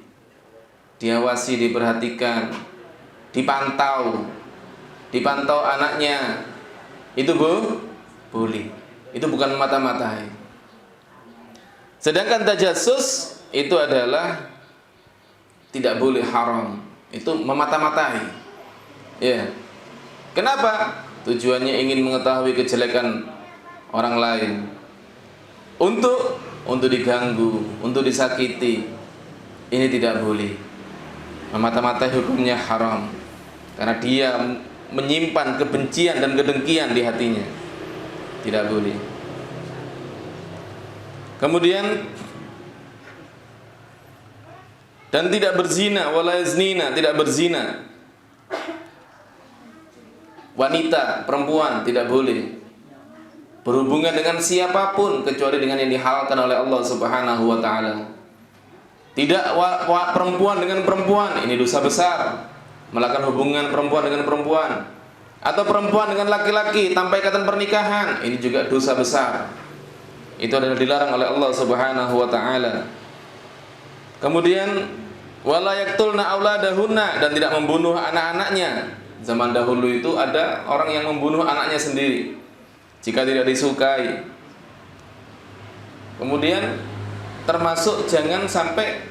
Diawasi, diperhatikan, dipantau anaknya, itu boleh. Itu bukan mata-matai. Sedangkan tajassus itu adalah tidak boleh, haram. Itu memata-matai. Ya. Kenapa? Tujuannya ingin mengetahui kejelekan orang lain. Untuk diganggu, untuk disakiti. Ini tidak boleh. Memata-matai hukumnya haram. Karena dia menyimpan kebencian dan kedengkian di hatinya. Tidak boleh. Kemudian dan tidak berzina, wala yaznina, tidak berzina. Wanita, perempuan tidak boleh berhubungan dengan siapapun kecuali dengan yang dihalalkan oleh Allah Subhanahu wa taala. Tidak perempuan dengan perempuan, ini dosa besar. Melakukan hubungan perempuan dengan perempuan, atau perempuan dengan laki-laki tanpa ikatan pernikahan, ini juga dosa besar. Itu adalah dilarang oleh Allah Subhanahu wa taala. Kemudian wala yaqtulna auladahunna, dan tidak membunuh anak-anaknya. Zaman dahulu itu ada orang yang membunuh anaknya sendiri jika tidak disukai. Kemudian termasuk jangan sampai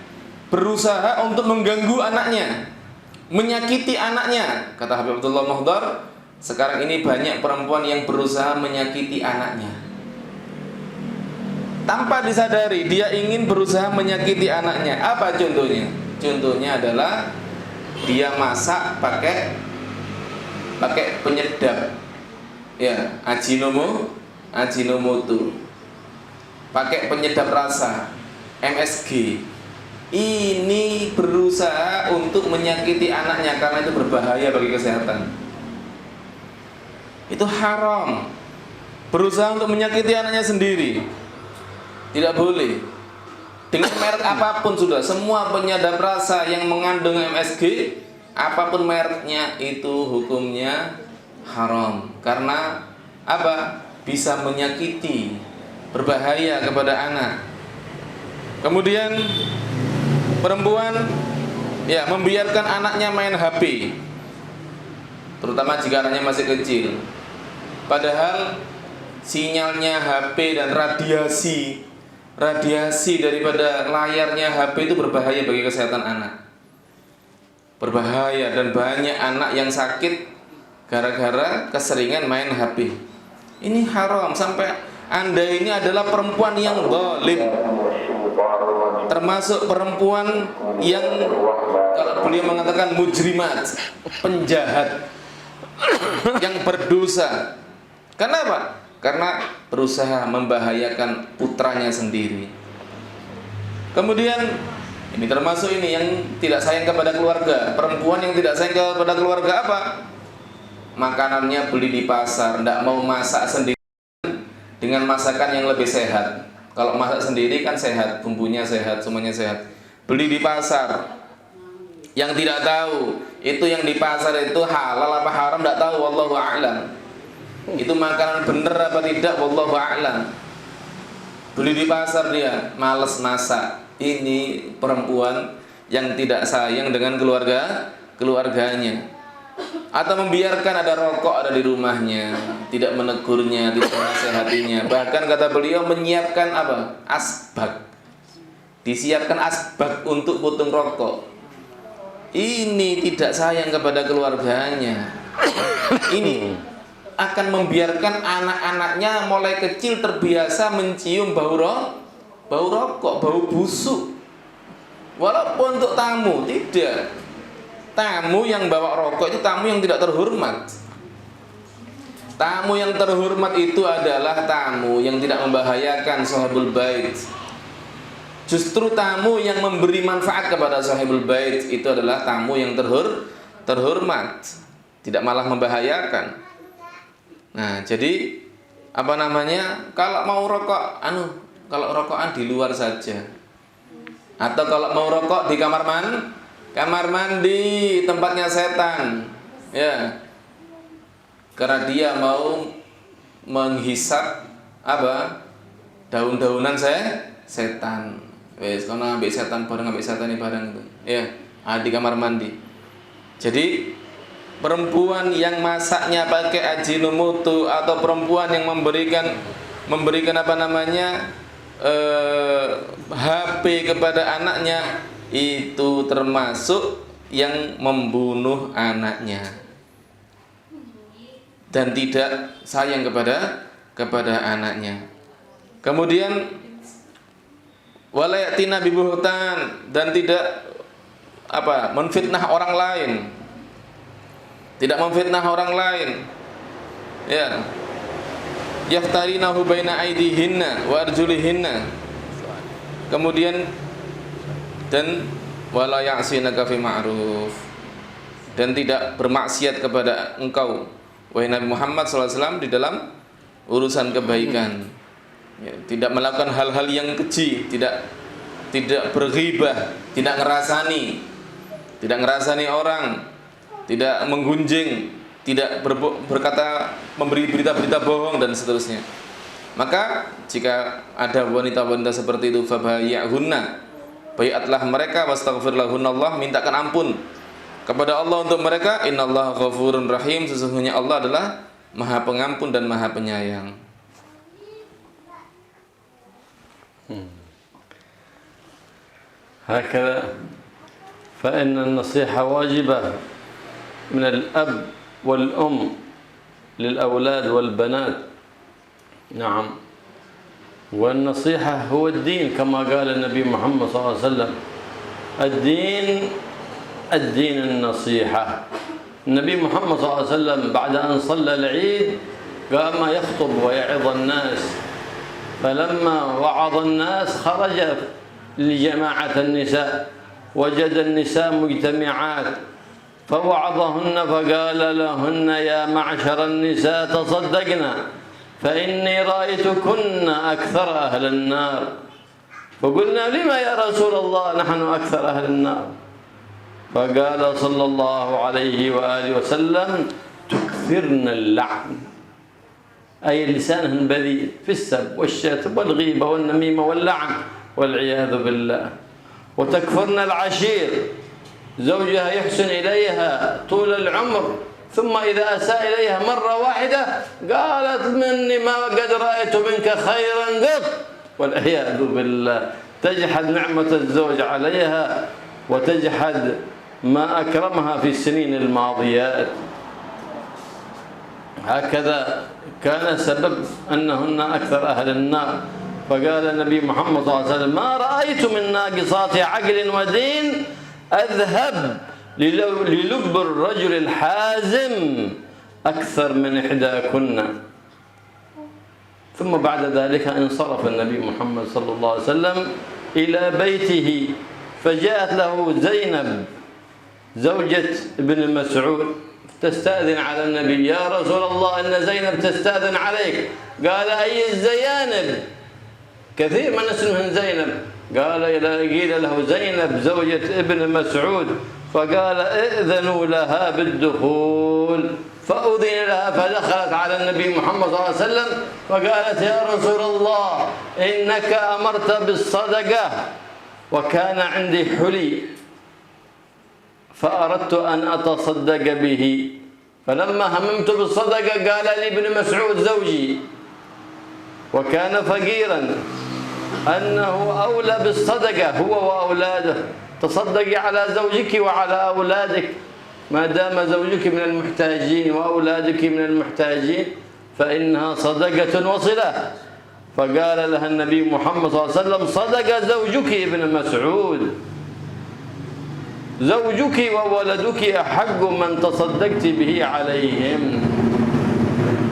berusaha untuk mengganggu anaknya, menyakiti anaknya. Kata Habib Abdullah Muhdar, sekarang ini banyak perempuan yang berusaha menyakiti anaknya. Tanpa disadari dia ingin berusaha menyakiti anaknya. Apa contohnya? Contohnya adalah dia masak pakai penyedap, ya, Ajinomoto, pakai penyedap rasa, MSG. Ini berusaha untuk menyakiti anaknya karena itu berbahaya bagi kesehatan. itu haram. Berusaha untuk menyakiti anaknya sendiri tidak boleh. Dengan merek apapun sudah, semua penyedap rasa yang mengandung MSG, apapun mereknya itu hukumnya haram. Karena apa? Bisa menyakiti, berbahaya kepada anak. Kemudian perempuan ya membiarkan anaknya main HP, terutama jika anaknya masih kecil. Padahal sinyalnya HP dan radiasi daripada layarnya HP itu berbahaya bagi kesehatan anak. Berbahaya, dan banyak anak yang sakit gara-gara keseringan main HP. Ini haram. Sampai Anda ini adalah perempuan yang zalim, termasuk perempuan yang kalau beliau mengatakan mujrimat, penjahat, yang berdosa. Kenapa? Karena berusaha membahayakan putranya sendiri. Kemudian ini termasuk ini yang tidak sayang kepada keluarga. Perempuan yang tidak sayang kepada keluarga apa? Makanannya beli di pasar, tidak mau masak sendiri dengan masakan yang lebih sehat. Kalau masak sendiri kan sehat, bumbunya sehat, semuanya sehat. Beli di pasar, yang tidak tahu itu yang di pasar itu halal apa haram tidak tahu, wallahu a'lam. Itu makanan bener apa tidak, wallahu a'lam. Beli di pasar dia, males masak. Ini perempuan yang tidak sayang dengan keluarganya. Atau membiarkan ada rokok ada di rumahnya, tidak menegurnya, tidak menasehatinya. Bahkan kata beliau menyiapkan apa? Asbak. Disiapkan asbak untuk putung rokok. Ini tidak sayang kepada keluarganya. Ini akan membiarkan anak-anaknya mulai kecil terbiasa mencium bau rokok, bau busuk. Walaupun untuk tamu, tidak. Tamu yang bawa rokok itu tamu yang tidak terhormat. Tamu yang terhormat itu adalah tamu yang tidak membahayakan sahibul bait. Justru tamu yang memberi manfaat kepada sahibul bait itu adalah tamu yang terhormat, tidak malah membahayakan. Nah, jadi apa namanya? Kalau mau rokok, kalau rokokan di luar saja. Atau kalau mau rokok di kamar mandi, tempatnya setan. Ya. Karena dia mau menghisap apa? Daun-daunan setan. Wes, kono ambek setan bareng itu. Ya, di kamar mandi. Jadi perempuan yang masaknya pakai ajinomoto atau perempuan yang memberikan apa namanya HP kepada anaknya itu termasuk yang membunuh anaknya dan tidak sayang kepada anaknya. Kemudian walayatina bibuhtan, dan tidak menfitnah orang lain. Tidak memfitnah orang lain. Ya. Yaftarinahu baina aidihinna wa arjulihinna. Kemudian dan wala ya'sinaka fi ma'ruf, dan tidak bermaksiat kepada engkau wahai Nabi Muhammad SAW di dalam urusan kebaikan. Ya, tidak melakukan hal-hal yang keji, tidak berghibah, tidak ngerasani orang, tidak menggunjing, tidak berkata, memberi berita-berita bohong dan seterusnya. Maka jika ada wanita-wanita seperti itu, fabayyahunna, baiatlah mereka, wastaghfir lahunallah, mintakan ampun kepada Allah untuk mereka. Innallaha ghafurun rahim, sesungguhnya Allah adalah Maha Pengampun dan Maha Penyayang. هكذا فإن النصيحة واجبة من الأب والأم للأولاد والبنات. نعم، والنصيحة هو الدين كما قال النبي محمد صلى الله عليه وسلم. الدين النصيحة. النبي محمد صلى الله عليه وسلم بعد أن صلى العيد قام يخطب ويعظ الناس، فلما وعظ الناس خرج لجماعة النساء، وجد النساء مجتمعات، فوعظهن فقال لهن: يا معشر النساء تصدقنا فإني رأيتكن أكثر أهل النار. فقلنا: لما يا رسول الله نحن أكثر أهل النار؟ فقال صلى الله عليه وآله وسلم: تكثرن اللعن، أي لسانهن بذيء في السب والشتم والغيبة والنميمة واللعن والعياذ بالله. وتكفرن العشير، زوجها يحسن إليها طول العمر ثم إذا أساء إليها مرة واحدة قالت: مني ما قد رأيت منك خيرا قط، والعياذ بالله. تجحد نعمة الزوج عليها وتجحد ما أكرمها في السنين الماضيات. هكذا كان سبب أنهن أكثر أهل النار. فقال النبي محمد صلى الله عليه وسلم: ما رأيت من ناقصات عقل ودين أذهب للب الرجل الحازم أكثر من إحداكن. ثم بعد ذلك انصرف النبي محمد صلى الله عليه وسلم إلى بيته، فجاءت له زينب زوجة ابن مسعود تستأذن على النبي: يا رسول الله إن زينب تستأذن عليك. قال: أي الزيانب؟ كثير من اسمهن زينب. قال: قيل له: زينب زوجة ابن مسعود. فقال: ائذنوا لها بالدخول. فأذن لها فدخلت على النبي محمد صلى الله عليه وسلم فقالت: يا رسول الله إنك أمرت بالصدقة وكان عندي حلي فأردت أن أتصدق به، فلما هممت بالصدقة قال لي ابن مسعود زوجي وكان فقيرا أنه أولى بالصدقة هو وأولاده، تصدقي على زوجك وعلى أولادك ما دام زوجك من المحتاجين وأولادك من المحتاجين فإنها صدقة وصلة. فقال لها النبي محمد صلى الله عليه وسلم: صدق زوجك ابن مسعود، زوجك وولدك أحق من تصدقت به عليهم.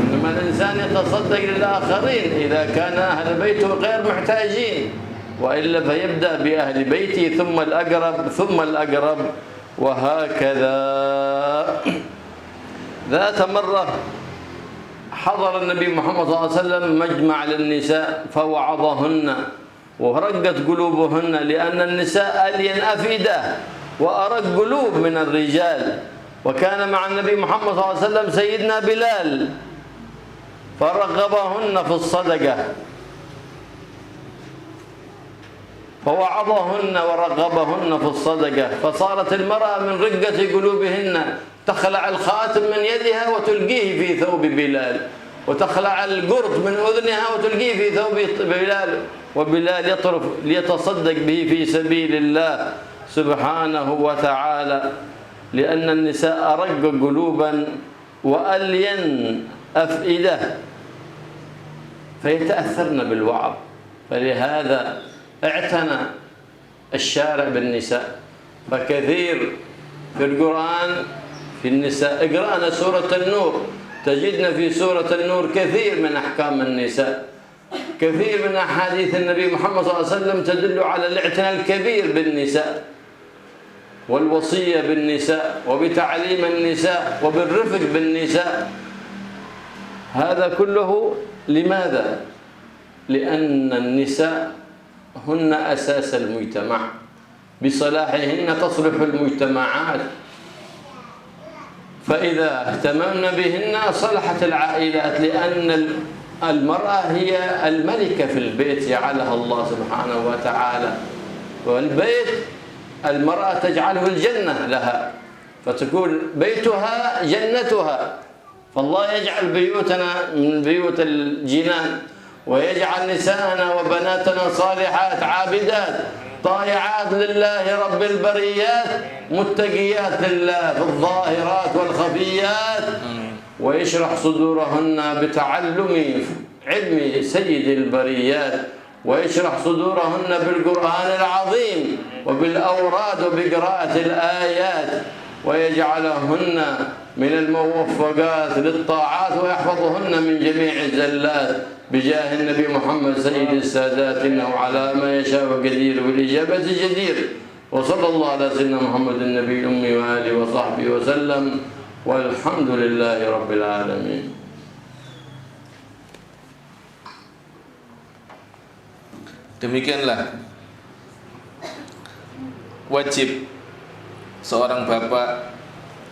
إنما الإنسان يتصدق للآخرين إذا كان أهل بيته غير محتاجين، وإلا فيبدأ بأهل بيته ثم الأقرب ثم الأقرب، وهكذا. ذات مرة حضر النبي محمد صلى الله عليه وسلم مجمع للنساء فوعظهن ورقت قلوبهن، لأن النساء ألين أفئدة وأرق قلوب من الرجال. وكان مع النبي محمد صلى الله عليه وسلم سيدنا بلال فرغبهن في الصدقة، فوعظهن ورغبهن في الصدقة، فصارت المرأة من رقة قلوبهن تخلع الخاتم من يدها وتلقيه في ثوب بلال، وتخلع القرط من أذنها وتلقيه في ثوب بلال، وبلال يطرف ليتصدق به في سبيل الله سبحانه وتعالى، لأن النساء أرق قلوبا وألين أفئدة فيتأثرن بالوعظ. فلهذا اعتنى الشارع بالنساء، فكثير في القرآن في النساء. اقرأنا سورة النور تجدنا في سورة النور كثير من أحكام النساء، كثير من أحاديث النبي محمد صلى الله عليه وسلم تدل على الاعتناء الكبير بالنساء والوصية بالنساء وبتعليم النساء وبالرفق بالنساء. هذا كله لماذا؟ لأن النساء هن أساس المجتمع، بصلاحهن تصلح المجتمعات، فإذا اهتممنا بهن صلحت العائلات، لأن المرأة هي الملكة في البيت جعلها الله سبحانه وتعالى، والبيت المرأة تجعله الجنة لها، فتكون بيتها جنتها. فالله يجعل بيوتنا من بيوت الجنان، ويجعل نساءنا وبناتنا صالحات عابدات طائعات لله رب البريات متقيات لله في الظاهرات والخفيات، ويشرح صدورهن بتعلم علم سيد البريات، ويشرح صدورهن بالقرآن العظيم وبالأوراد وبقراءة الآيات، ويجعلهن من الموفقات للطاعات ويحفظهن من جميع الزلات بجاه النبي محمد سيد السادات، إنه على ما يشاء قدير بالإجابة جدير. وصلى الله على سيدنا محمد النبي الأمي وآله وصحبه وسلم والحمد لله رب العالمين. Demikianlah wajib seorang bapak,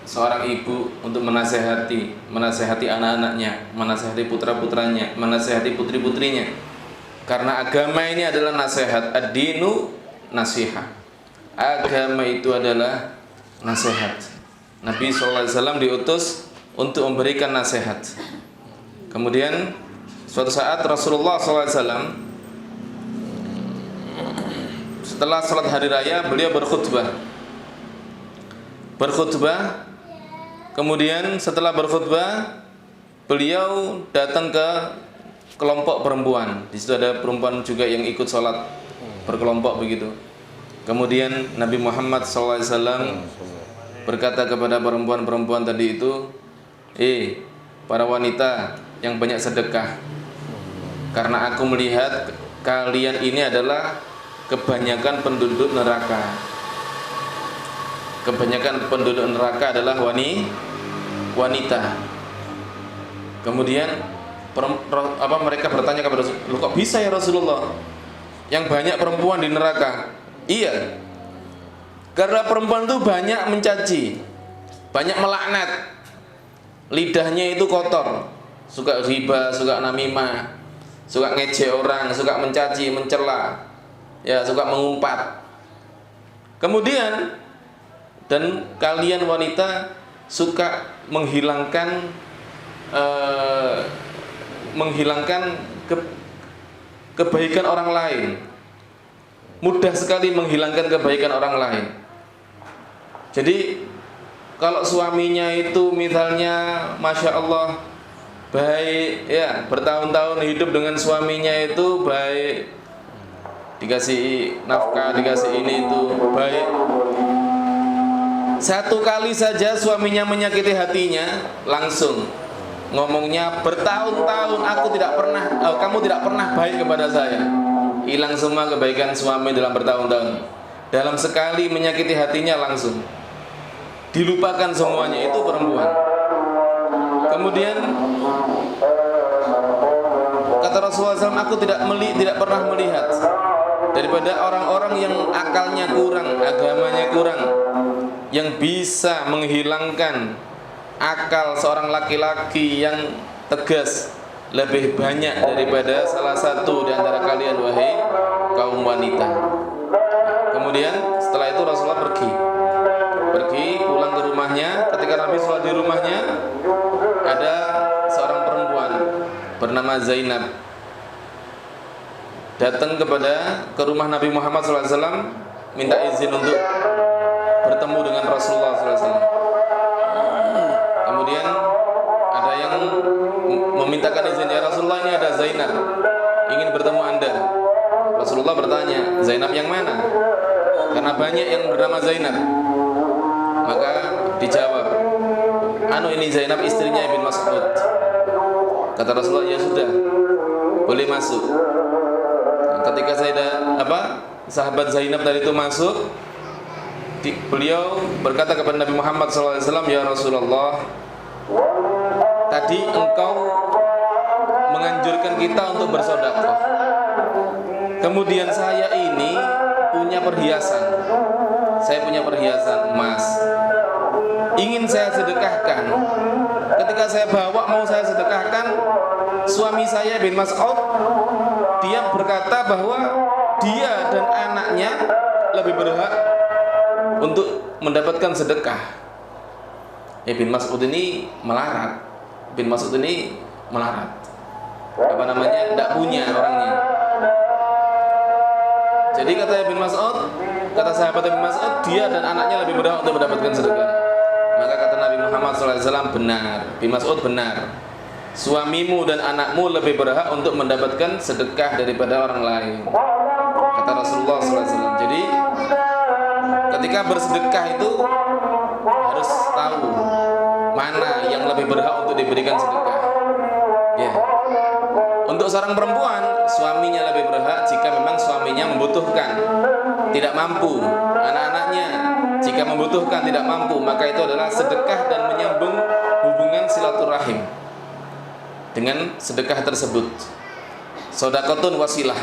seorang ibu untuk menasehati anak-anaknya, menasehati putra-putranya, menasehati putri-putrinya. Karena agama ini adalah nasihat. Ad-dinu nasihah. Agama itu adalah nasihat. Nabi SAW diutus untuk memberikan nasihat. Kemudian suatu saat Rasulullah SAW setelah salat hari raya beliau berkhutbah. Kemudian setelah berkhutbah beliau datang ke kelompok perempuan. Di situ ada perempuan juga yang ikut salat berkelompok begitu. Kemudian Nabi Muhammad SAW berkata kepada perempuan-perempuan tadi itu, para wanita yang banyak sedekah, karena aku melihat kalian ini adalah kebanyakan penduduk neraka. Kebanyakan penduduk neraka adalah wanita. Kemudian mereka bertanya kepada Rasulullah, kok bisa ya Rasulullah? Yang banyak perempuan di neraka? Iya, karena perempuan itu banyak mencaci, banyak melaknat, lidahnya itu kotor, suka riba, suka namimah, suka ngejek orang, suka mencaci, mencela, ya, suka mengumpat. Kemudian dan kalian wanita suka menghilangkan kebaikan orang lain. Mudah sekali menghilangkan kebaikan orang lain. Jadi kalau suaminya itu misalnya Masya Allah baik, ya, bertahun-tahun hidup dengan suaminya itu baik, dikasih nafkah, dikasih ini itu baik, satu kali saja suaminya menyakiti hatinya, langsung ngomongnya bertahun-tahun kamu tidak pernah baik kepada saya. Hilang semua kebaikan suami dalam bertahun-tahun. Dalam sekali menyakiti hatinya langsung dilupakan semuanya. Itu perempuan. Kemudian kata Rasulullah SAW, aku tidak pernah melihat daripada orang-orang yang akalnya kurang, agamanya kurang, yang bisa menghilangkan akal seorang laki-laki yang tegas lebih banyak daripada salah satu di antara kalian, wahai kaum wanita. Kemudian setelah itu Rasulullah pergi pulang ke rumahnya. Ketika Nabi sholat di rumahnya, ada seorang perempuan bernama Zainab datang ke rumah Nabi Muhammad SAW, minta izin untuk bertemu dengan Rasulullah SAW. Kemudian ada yang memintakan izin, ya Rasulullah, ini ada Zainab ingin bertemu Anda. Rasulullah bertanya, Zainab yang mana? Karena banyak yang bernama Zainab. Maka dijawab, ini Zainab istrinya Ibn Mas'ud. Kata Rasulullah, ya sudah, boleh masuk. Ketika sahabat Zainab tadi itu masuk, beliau berkata kepada Nabi Muhammad SAW, ya Rasulullah, tadi engkau menganjurkan kita untuk bersedekah. Kemudian saya ini punya perhiasan. Saya punya perhiasan emas, ingin saya sedekahkan. Ketika saya bawa mau saya sedekahkan, suami saya bin Mas'ud, dia berkata bahwa dia dan anaknya lebih berhak untuk mendapatkan sedekah. Bin Mas'ud ini melarat. Tidak punya orangnya. Jadi kata Ibn Mas'ud, kata sahabat Ibn Mas'ud, dia dan anaknya lebih berhak untuk mendapatkan sedekah. Maka kata Nabi Muhammad SAW, benar, Ibn Mas'ud benar. Suamimu dan anakmu lebih berhak untuk mendapatkan sedekah daripada orang lain. Kata Rasulullah SAW. Jadi ketika bersedekah itu harus tahu mana yang lebih berhak untuk diberikan sedekah. Ya. Untuk seorang perempuan, suaminya lebih berhak jika memang suaminya membutuhkan. tidak mampu, anak-anaknya jika membutuhkan tidak mampu, maka itu adalah sedekah dan menyambung hubungan silaturahim dengan sedekah tersebut. Shadaqatun wasilah.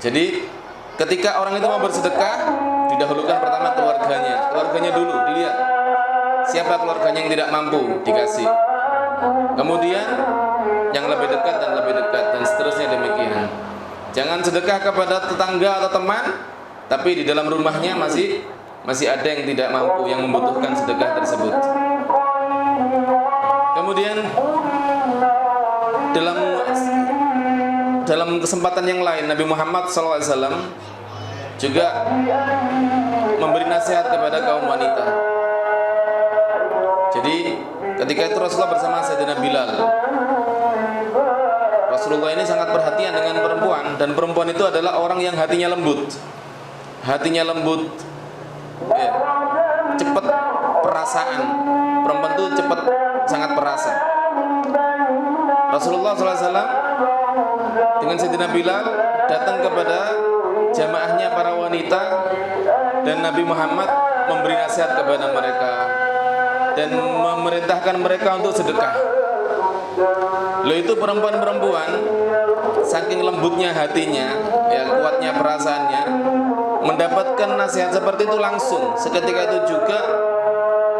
Jadi ketika orang itu mau bersedekah, didahulukan pertama keluarganya dulu dilihat. Siapa keluarganya yang tidak mampu, dikasih. Kemudian yang lebih dekat dan seterusnya demikian. Jangan sedekah kepada tetangga atau teman, tapi di dalam rumahnya masih ada yang tidak mampu, yang membutuhkan sedekah tersebut. Kemudian dalam kesempatan yang lain, Nabi Muhammad SAW juga memberi nasihat kepada kaum wanita. Jadi ketika itu Rasulullah bersama Sayyidina Bilal. Rasulullah ini sangat perhatian dengan perempuan, dan perempuan itu adalah orang yang hatinya lembut. Hatinya lembut, ya, cepat perasaan. Perempuan itu cepat, sangat perasa. Rasulullah SAW dengan Sayyidina Bilal datang kepada jamaahnya para wanita, dan Nabi Muhammad memberi nasihat kepada mereka dan memerintahkan mereka untuk sedekah. Loh, itu perempuan-perempuan saking lembutnya hatinya, ya, kuatnya perasaannya, mendapatkan nasihat seperti itu langsung. Seketika itu juga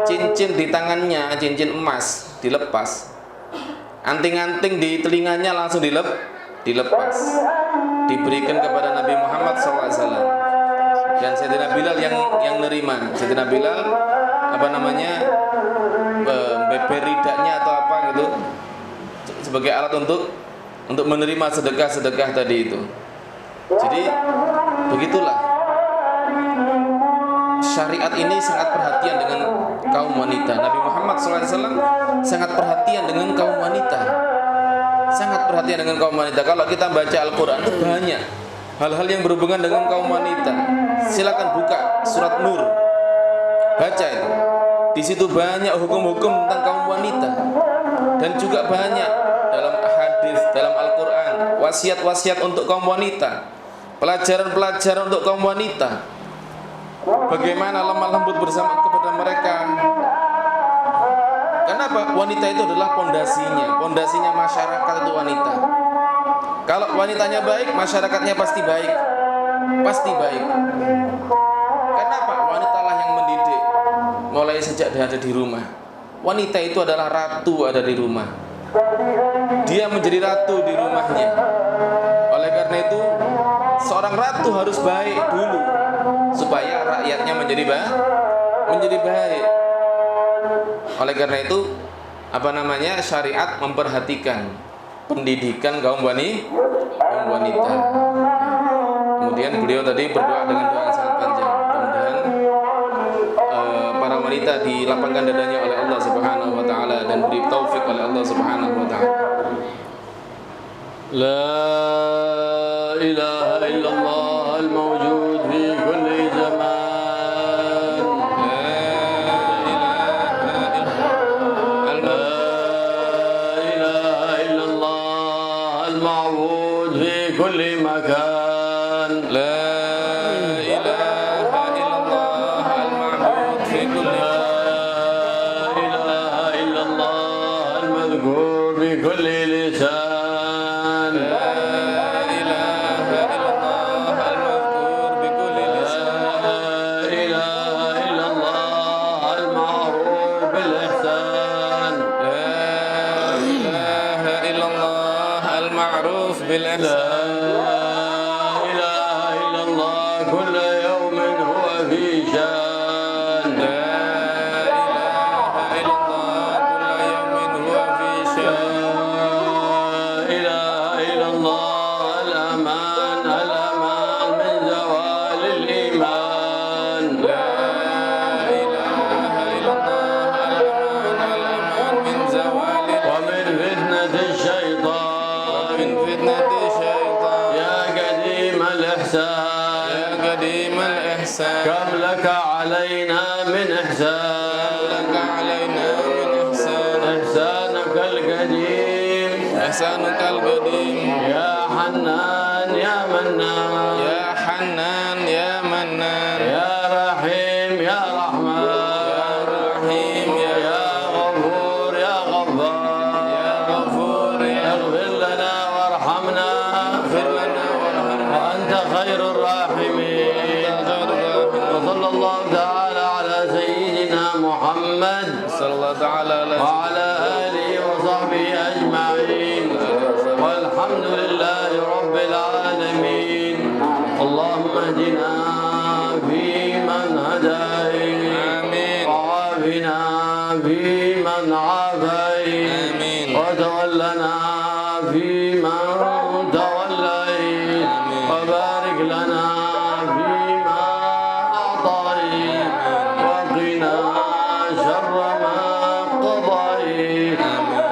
cincin di tangannya, cincin emas dilepas, anting-anting di telinganya langsung dilepas, diberikan kepada Nabi Muhammad SAW. Dan Sayyidina Bilal yang nerima. Sayyidina Bilal beridaknya atau apa gitu, sebagai alat untuk menerima sedekah tadi itu. Jadi begitulah, syariat ini sangat perhatian dengan kaum wanita. Nabi Muhammad SAW sangat perhatian dengan kaum wanita, sangat perhatian dengan kaum wanita. Kalau kita baca Al-Quran itu banyak hal-hal yang berhubungan dengan kaum wanita. Silakan buka surat Nur, baca itu. Di situ banyak hukum-hukum tentang kaum wanita, dan juga banyak dalam hadis, dalam Al-Quran, wasiat-wasiat untuk kaum wanita, pelajaran-pelajaran untuk kaum wanita, bagaimana lemah lembut bersama kepada mereka. Kenapa? Wanita itu adalah pondasinya masyarakat itu wanita. Kalau wanitanya baik, masyarakatnya pasti baik. Kenapa? Wanitalah yang mendidik mulai sejak dia ada di rumah. Wanita itu adalah ratu ada di rumah. Dia menjadi ratu di rumahnya. Oleh karena itu, seorang ratu harus baik dulu supaya rakyatnya menjadi baik. Oleh karena itu, syariat memperhatikan pendidikan kaum wanita. Kemudian beliau tadi berdoa dengan doa yang sangat panjang. Mudah-mudahan para wanita dilapangkan dadanya oleh Allah Subhanahu wa taala dan diberi taufik oleh Allah Subhanahu wa taala. La ilaha illallah al-mawjud fi kulli zaman. La ilaha illallah al-ma'bud fi kulli makan. La بكل لسان. لا إله إلا الله المذكور بكل لسان. لا إله إلا الله المعروف بالإحسان. لا إله إلا الله المعروف بالإحسان. لا إله إلا الله كل يوم هو في شان. لا إله إلا الله كل يوم هو في شان. كم لك علينا من إحسان. إحسانك القديم. يا حنان يا منان. حنان يا رحيم يا رحمن يا رحيم يا يا غفور يا غفار يا غفور يا اغفر لنا وارحمنا اغفر لنا وارحمنا وأنت خير الراحمين وصلى الله تعالى على سيدنا محمد صلى الله تعالى على وعلى آله وصحبه أجمعين والحمد لله رب العالمين اللهم اهدنا فيمن هديت آمين وعافنا فيمن عافيت آمين وتولنا فيمن توليت وبارك لنا فيما أعطيت وقنا شر ما قضيت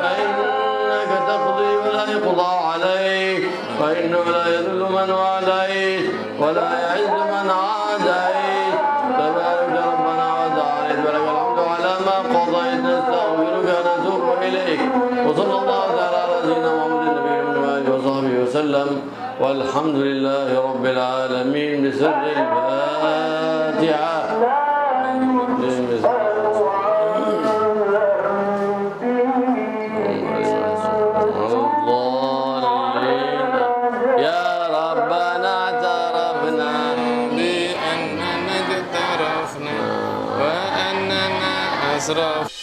فإنك تقضي ولا يقضى عليك فإنه لا يذل من واليت ولا يعز من عاديت تبارك ربنا وتعالى ولك الحمد على ما قضيت نستغفرك ونتوب إليك وصلى الله تعالى على سيدنا محمد النبي وآله وصحبه وسلم والحمد لله رب العالمين بسر الفاتحة الضالين يا ربنا اعترفنا بأننا اقترفنا وأننا أسرفنا